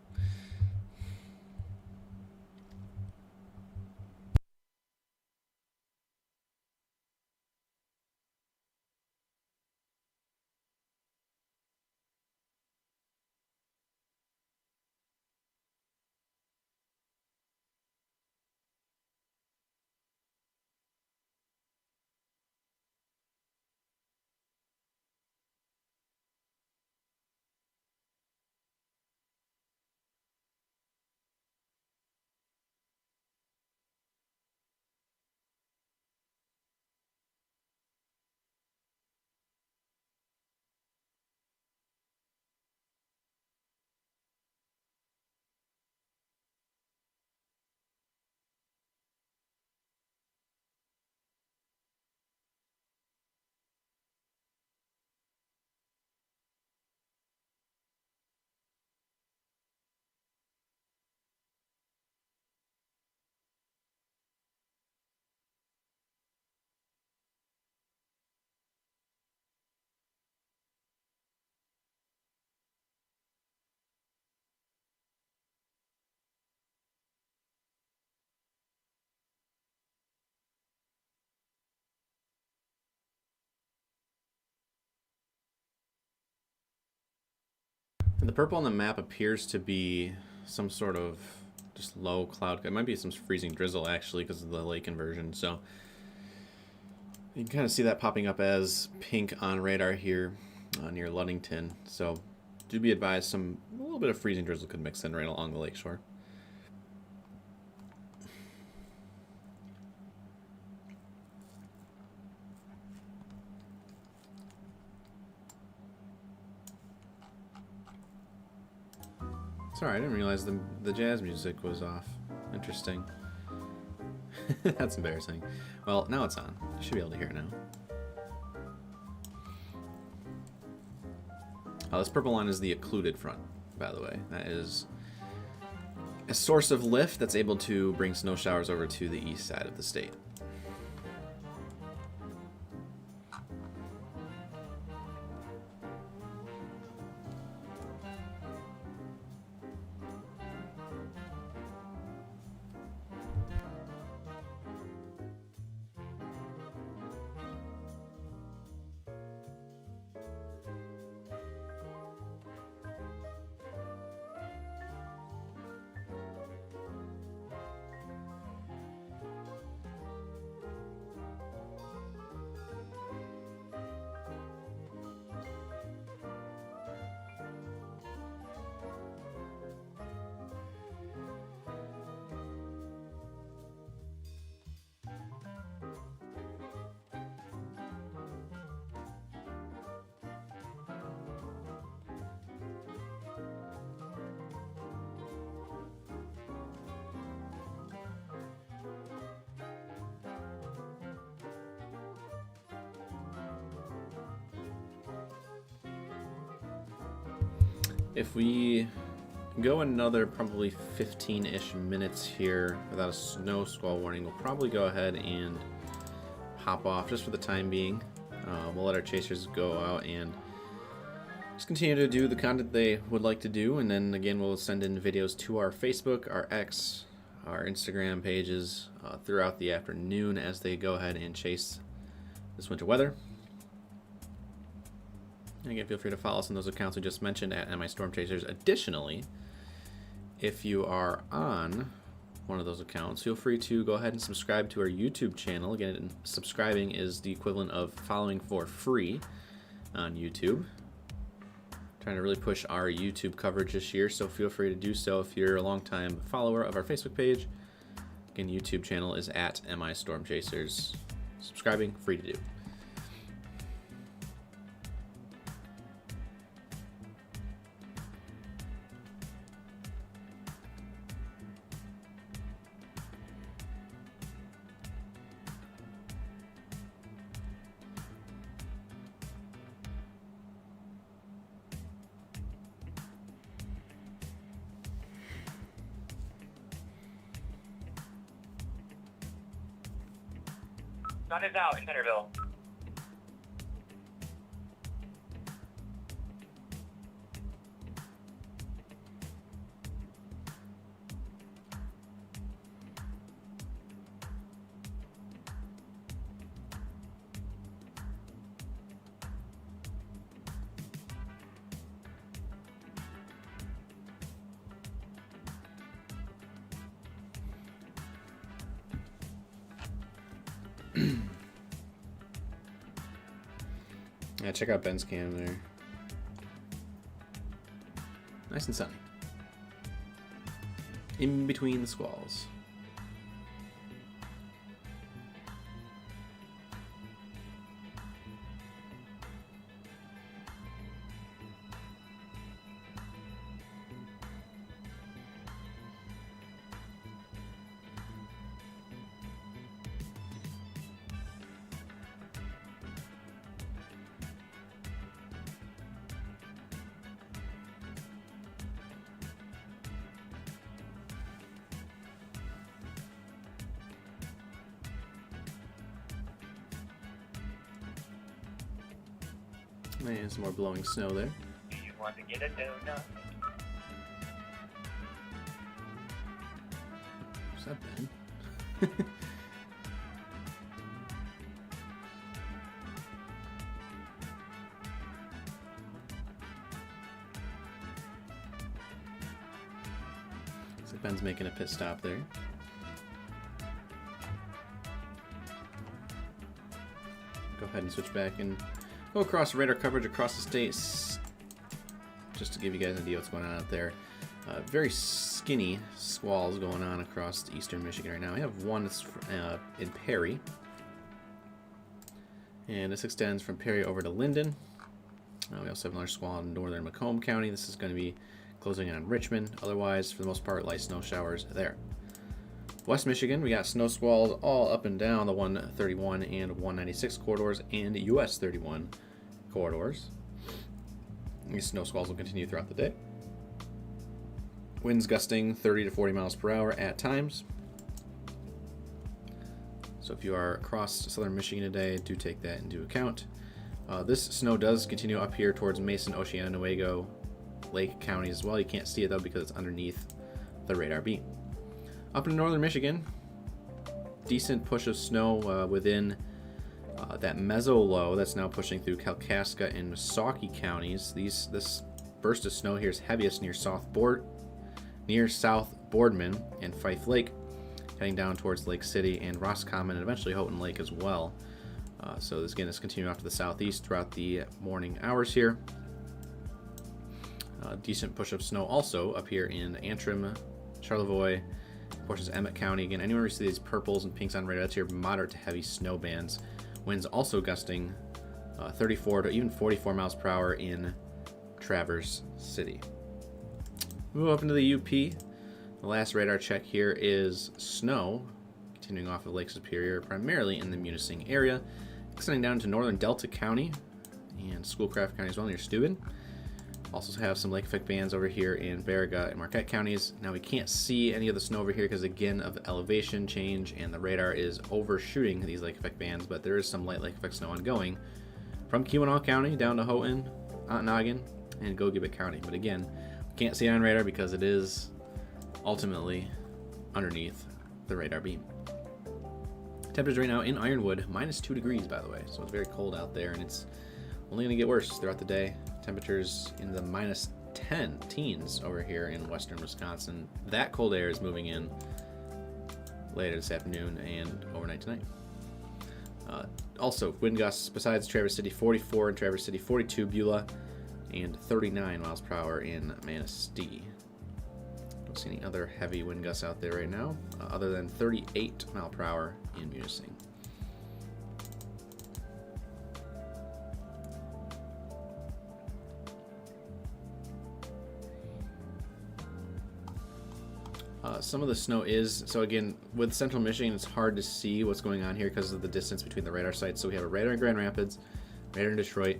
A: And the purple on the map appears to be some sort of just low cloud. It might be some freezing drizzle, actually, because of the lake inversion. So you can kind of see that popping up as pink on radar here near Ludington. So do be advised, a little bit of freezing drizzle could mix in right along the lakeshore. Sorry, I didn't realize the jazz music was off. Interesting. That's embarrassing. Well, now it's on. You should be able to hear it now. This purple line is the occluded front, by the way. That is a source of lift that's able to bring snow showers over to the east side of the state. If we go another probably 15-ish minutes here without a snow squall warning, we'll probably go ahead and hop off just for the time being. We'll let our chasers go out and just continue to do the content they would like to do, and then again we'll send in videos to our Facebook, our X, our Instagram pages throughout the afternoon as they go ahead and chase this winter weather. And again, feel free to follow us on those accounts we just mentioned at MI Storm Chasers. Additionally, if you are on one of those accounts, feel free to go ahead and subscribe to our YouTube channel. Again, subscribing is the equivalent of following for free on YouTube. Trying to really push our YouTube coverage this year, so feel free to do so if you're a longtime follower of our Facebook page. and YouTube channel is at MI Storm Chasers. Subscribing, free to do.
B: Sun is out in Centerville.
A: Yeah, check out Ben's cam there. Nice and sunny. In between the squalls. And some more blowing snow there.
B: Do you want to get a donut?
A: What's that, Ben? So Ben's making a pit stop there. Go ahead and switch back and go across radar coverage across the states, just to give you guys an idea what's going on out there. Very skinny squalls going on across eastern Michigan right now. We have one that's in Perry, and this extends from Perry over to Linden. We also have another squall in northern Macomb County. This is going to be closing in on Richmond. Otherwise, for the most part, light snow showers there. West Michigan, we got snow squalls all up and down the 131 and 196 corridors and US 31 corridors. These snow squalls will continue throughout the day. Winds gusting 30 to 40 miles per hour at times. So if you are across southern Michigan today, do take that into account. This snow does continue up here towards Mason, Oceanoga, Lake counties as well. You can't see it though because it's underneath the radar beam. Up in northern Michigan, decent push of snow within that meso low that's now pushing through Kalkaska and Missaukee counties. This burst of snow here is heaviest near South Boardman and Fife Lake, heading down towards Lake City and Roscommon and eventually Houghton Lake as well. So this again is continuing off to the southeast throughout the morning hours here. Decent push of snow also up here in Antrim, Charlevoix, portions of Emmett County. Again, anywhere you see these purples and pinks on radar, that's your moderate to heavy snow bands. Winds also gusting 34 to even 44 miles per hour in Traverse City. Move up into the UP. The last radar check here is snow, continuing off of Lake Superior, primarily in the Munising area, extending down to northern Delta County and Schoolcraft County as well near Steuben. Also have some lake effect bands over here in Baraga and Marquette counties. Now we can't see any of the snow over here because again of elevation change and the radar is overshooting these lake effect bands, but there is some light lake effect snow ongoing from Keweenaw County down to Houghton, Ontonagon, and Gogebic County. But again, we can't see it on radar because it is ultimately underneath the radar beam. Temperatures right now in Ironwood, -2 degrees by the way, so it's very cold out there and it's only going to get worse throughout the day. Temperatures in the -10 teens over here in western Wisconsin. That cold air is moving in later this afternoon and overnight tonight. Also, wind gusts besides Traverse City 44 in Traverse City, 42 Beulah, and 39 miles per hour in Manistee. Don't see any other heavy wind gusts out there right now, other than 38 mile per hour in Munising. Some of the snow is, so again, with Central Michigan, it's hard to see what's going on here because of the distance between the radar sites. So we have a radar in Grand Rapids, radar in Detroit,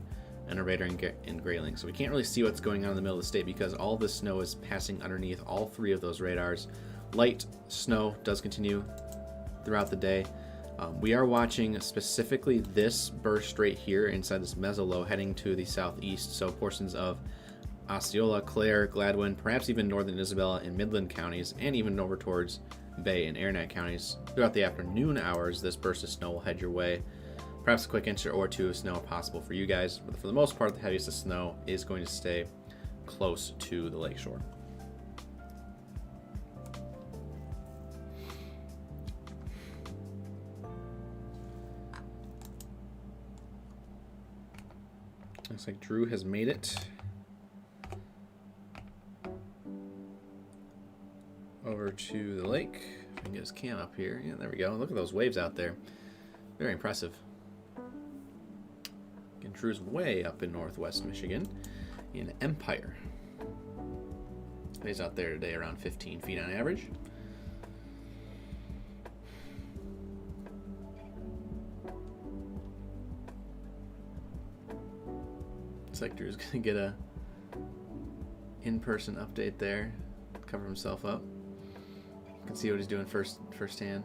A: and a radar in Grayling. So we can't really see what's going on in the middle of the state because all the snow is passing underneath all three of those radars. Light snow does continue throughout the day. We are watching specifically this burst right here inside this mesolow heading to the southeast. So portions of Osceola, Clare, Gladwin, perhaps even northern Isabella and Midland counties, and even over towards Bay and Aranet counties. Throughout the afternoon hours, this burst of snow will head your way. Perhaps a quick inch or two of snow possible for you guys, but for the most part, the heaviest of snow is going to stay close to the lakeshore. Looks like Drew has made it over to the lake. If I can get his cam up here. Yeah, there we go. Look at those waves out there. Very impressive. Again, Drew's way up in northwest Michigan in Empire. He's out there today around 15 feet on average. Looks like Drew's gonna get a in-person update there. Cover himself up. You can see what he's doing firsthand.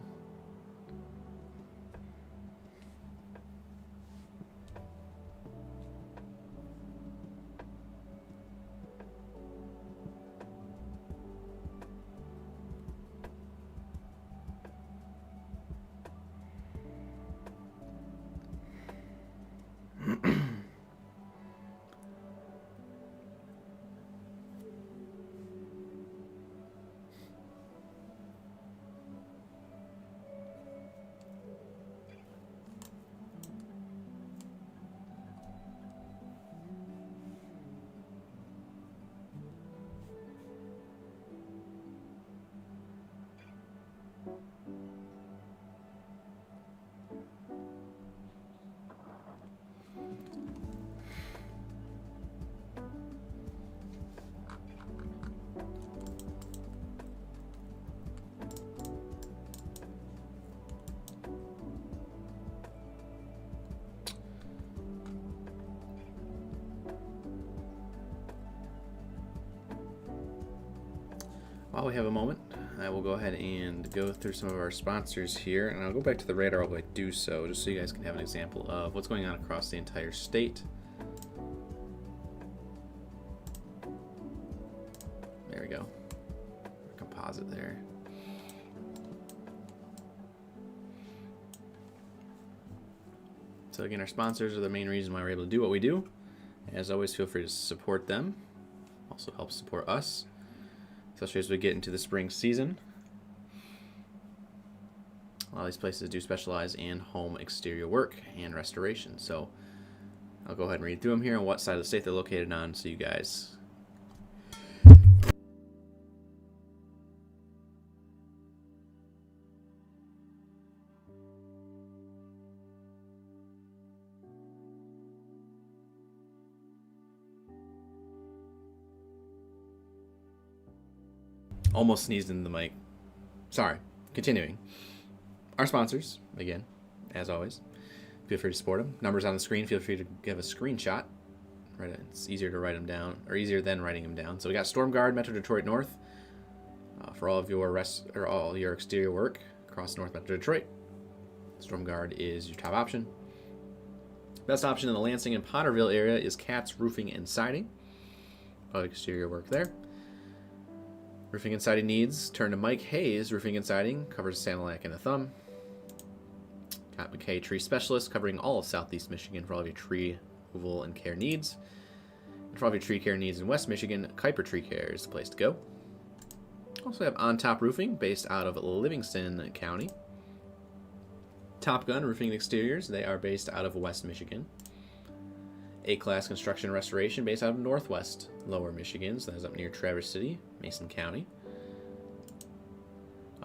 A: While we have a moment, I will go ahead and go through some of our sponsors here, and I'll go back to the radar while I do so, just so you guys can have an example of what's going on across the entire state. There we go. Composite there. So again, our sponsors are the main reason why we're able to do what we do. As always, feel free to support them. Also helps support us, especially as we get into the spring season. A lot of these places do specialize in home exterior work and restoration. So I'll go ahead and read through them here and what side of the state they're located on so you guys almost sneezed into the mic. Sorry. Continuing. Our sponsors, again, as always, feel free to support them. Numbers on the screen, feel free to give a screenshot. Right, it's easier to write them down, or easier than writing them down. So we got Storm Guard, Metro Detroit North, for all of your all your exterior work across North Metro Detroit. Storm Guard is your top option. Best option in the Lansing and Potterville area is Katz Roofing and Siding. All exterior work there. Roofing and siding needs, turn to Mike Hayes. Roofing and siding covers Sanilac and the Thumb. Pat McKay, tree specialist, covering all of Southeast Michigan for all of your tree removal and care needs. And for all of your tree care needs in West Michigan, Kuiper Tree Care is the place to go. Also have On Top Roofing, based out of Livingston County. Top Gun Roofing and Exteriors, they are based out of West Michigan. A-Class Construction and Restoration, based out of Northwest Lower Michigan, so that's up near Traverse City, Mason County.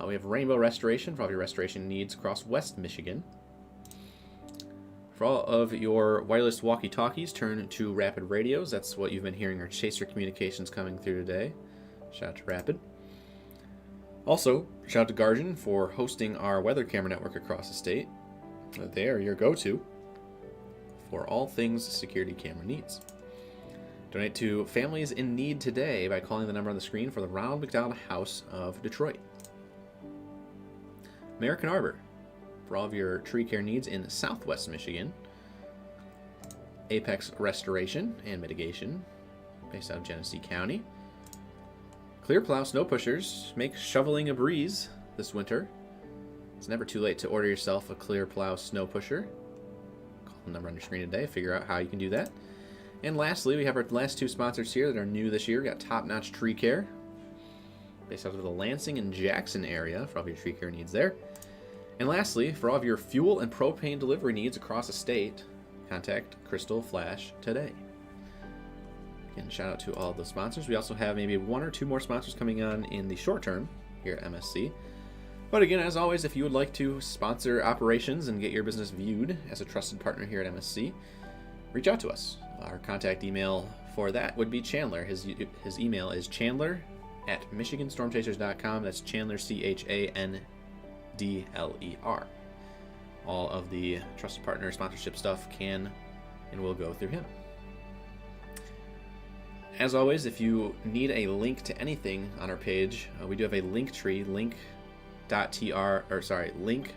A: We have Rainbow Restoration for all of your restoration needs across West Michigan. For all of your wireless walkie-talkies, turn to Rapid Radios. That's what you've been hearing our Chaser communications coming through today. Shout out to Rapid. Also, shout out to Guardian for hosting our weather camera network across the state. They are your go-to for all things security camera needs. Donate to families in need today by calling the number on the screen for the Ronald McDonald House of Detroit. American Arbor for all of your tree care needs in Southwest Michigan. Apex Restoration and Mitigation based out of Genesee County. Clear Plow Snow Pushers make shoveling a breeze this winter. It's never too late to order yourself a Clear Plow Snow Pusher. Call the number on your screen today, figure out how you can do that. And lastly, we have our last two sponsors here that are new this year. We got Top Notch Tree Care, based out of the Lansing and Jackson area for all of your tree care needs there. And lastly, for all of your fuel and propane delivery needs across the state, contact Crystal Flash today. Again, shout out to all the sponsors. We also have maybe one or two more sponsors coming on in the short term here at MSC. But again, as always, if you would like to sponsor operations and get your business viewed as a trusted partner here at MSC, reach out to us. Our contact email for that would be Chandler. His email is chandler@michiganstormchasers.com. That's Chandler, Chandler. All of the trusted partner sponsorship stuff can and will go through him. As always, if you need a link to anything on our page, we do have a link tree, linktr.ee/link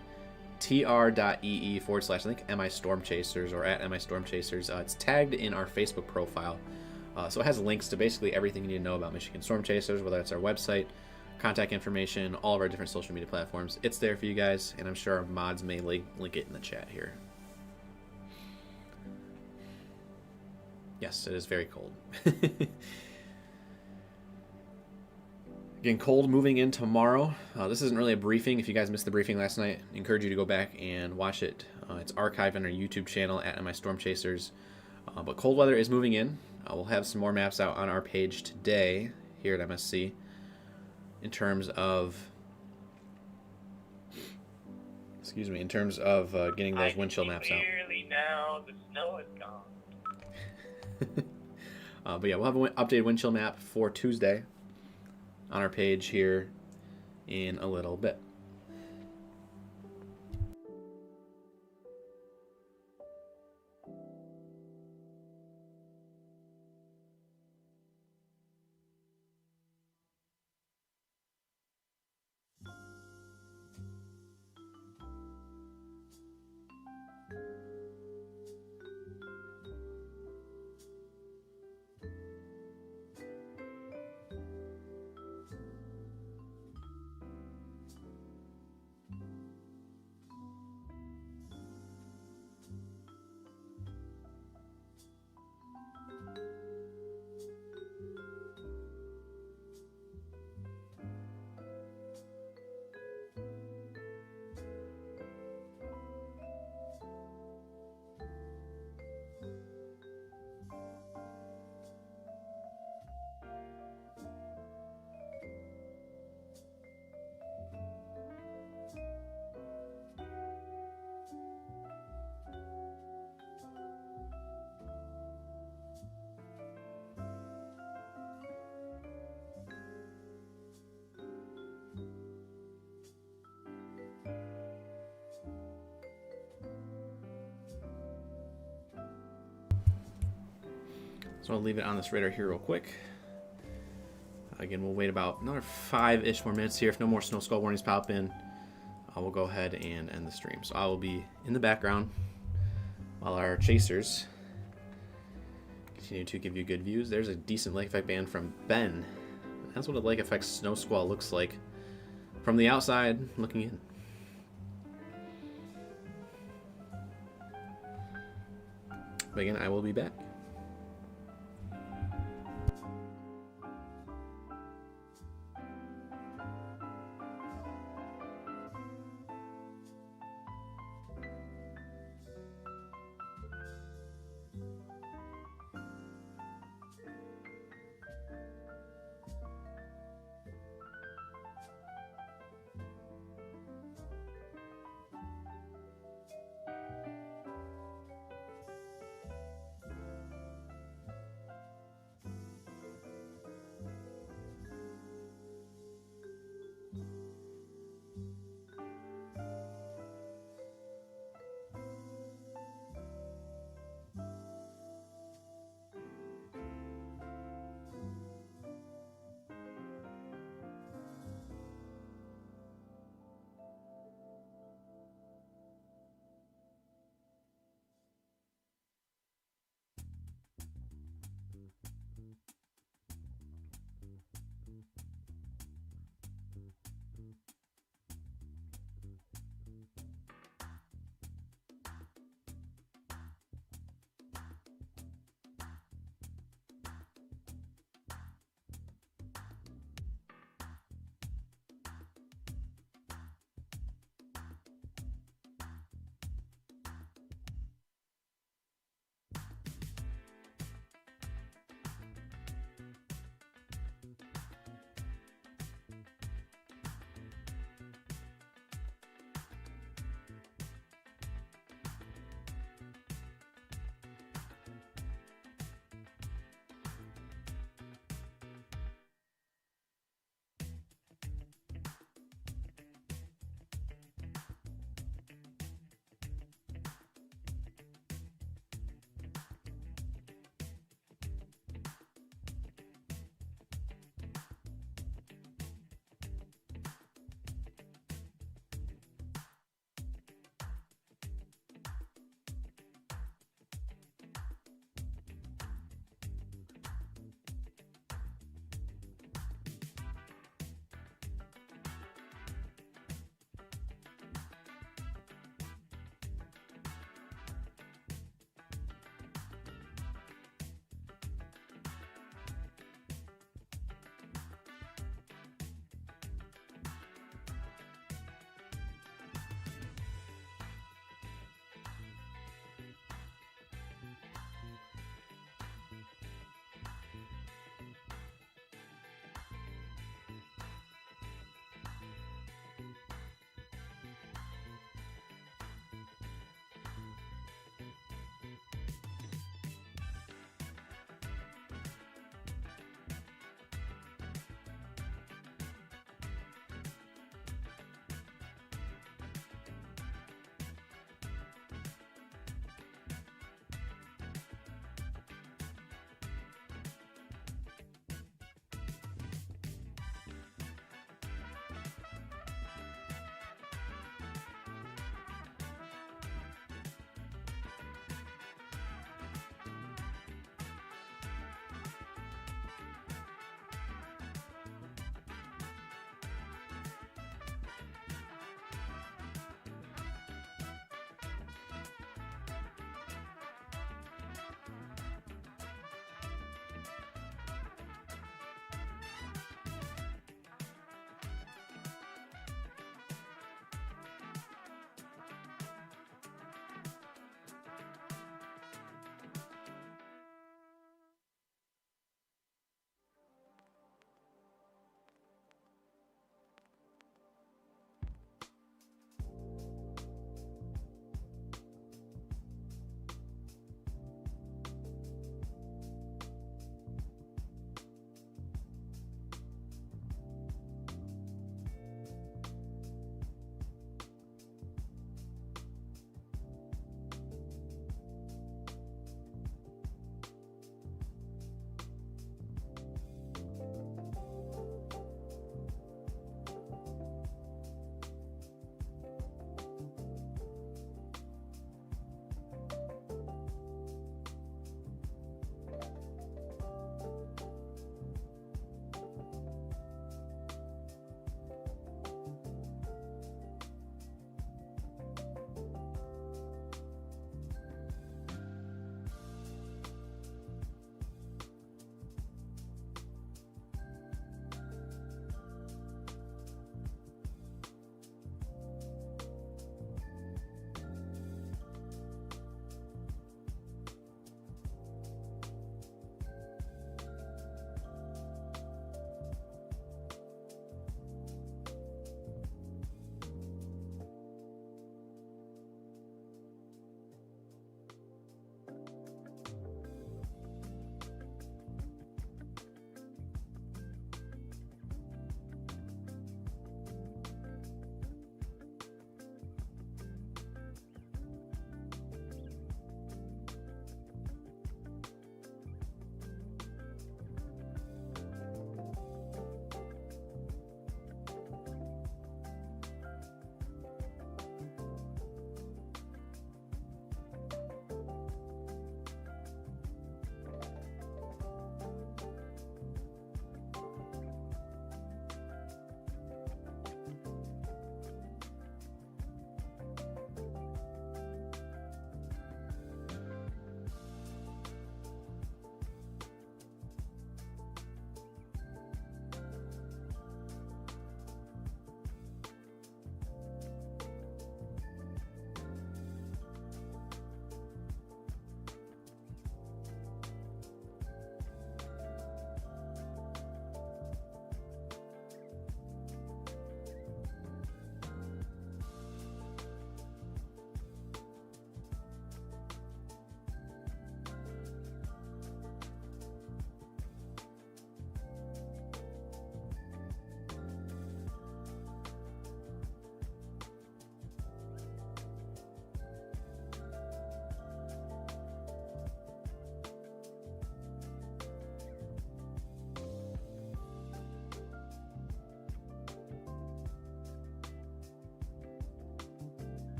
A: MI Storm Chasers or at MI Storm Chasers. It's tagged in our Facebook profile. So it has links to basically everything you need to know about Michigan Storm Chasers, whether it's our website, contact information, all of our different social media platforms. It's there for you guys, and I'm sure our mods may link it in the chat here. Yes, it is very cold. Again, cold moving in tomorrow. This isn't really a briefing. If you guys missed the briefing last night, I encourage you to go back and watch it. It's archived on our YouTube channel at MI Storm Chasers. But cold weather is moving in. We'll have some more maps out on our page today here at MSC in terms of getting those wind chill maps out.
B: Clearly now the snow is gone.
A: But yeah, we'll have an updated wind chill map for Tuesday on our page here in a little bit. So I'll leave it on this radar here real quick. Again, we'll wait about another 5-ish more minutes here. If no more snow squall warnings pop in, I will go ahead and end the stream. So I will be in the background while our chasers continue to give you good views. There's a decent lake effect band from Ben. That's what a lake effect snow squall looks like from the outside looking in. But again, I will be back.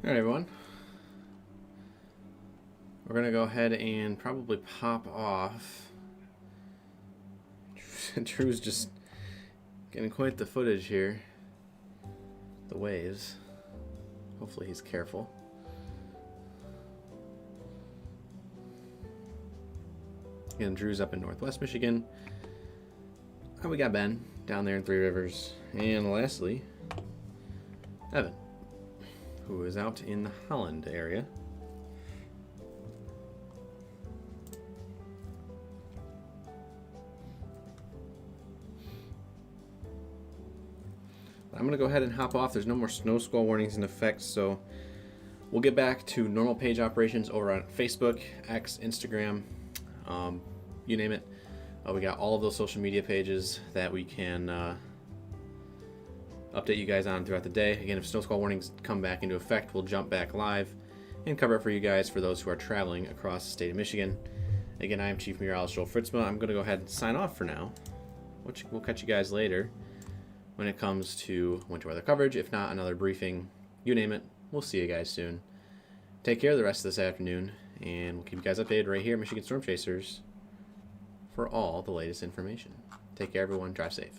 A: All right, everyone. We're going to go ahead and probably pop off. Drew's just getting quite the footage here. The waves. Hopefully he's careful. Again, Drew's up in Northwest Michigan. And we got Ben down there in Three Rivers. And lastly, Evan, who is out in the Holland area. I'm going to go ahead and hop off. There's no more snow squall warnings in effect, so we'll get back to normal page operations over on Facebook, X, Instagram, you name it. We got all of those social media pages that we can update you guys on throughout the day. Again, if snow squall warnings come back into effect, we'll jump back live and cover it for you guys for those who are traveling across the state of Michigan. Again, I am Chief Meteorologist Joel Fritzma. I'm going to go ahead and sign off for now. We'll catch you guys later when it comes to winter weather coverage. If not, another briefing, you name it. We'll see you guys soon. Take care the rest of this afternoon, and we'll keep you guys updated right here at Michigan Storm Chasers for all the latest information. Take care, everyone. Drive safe.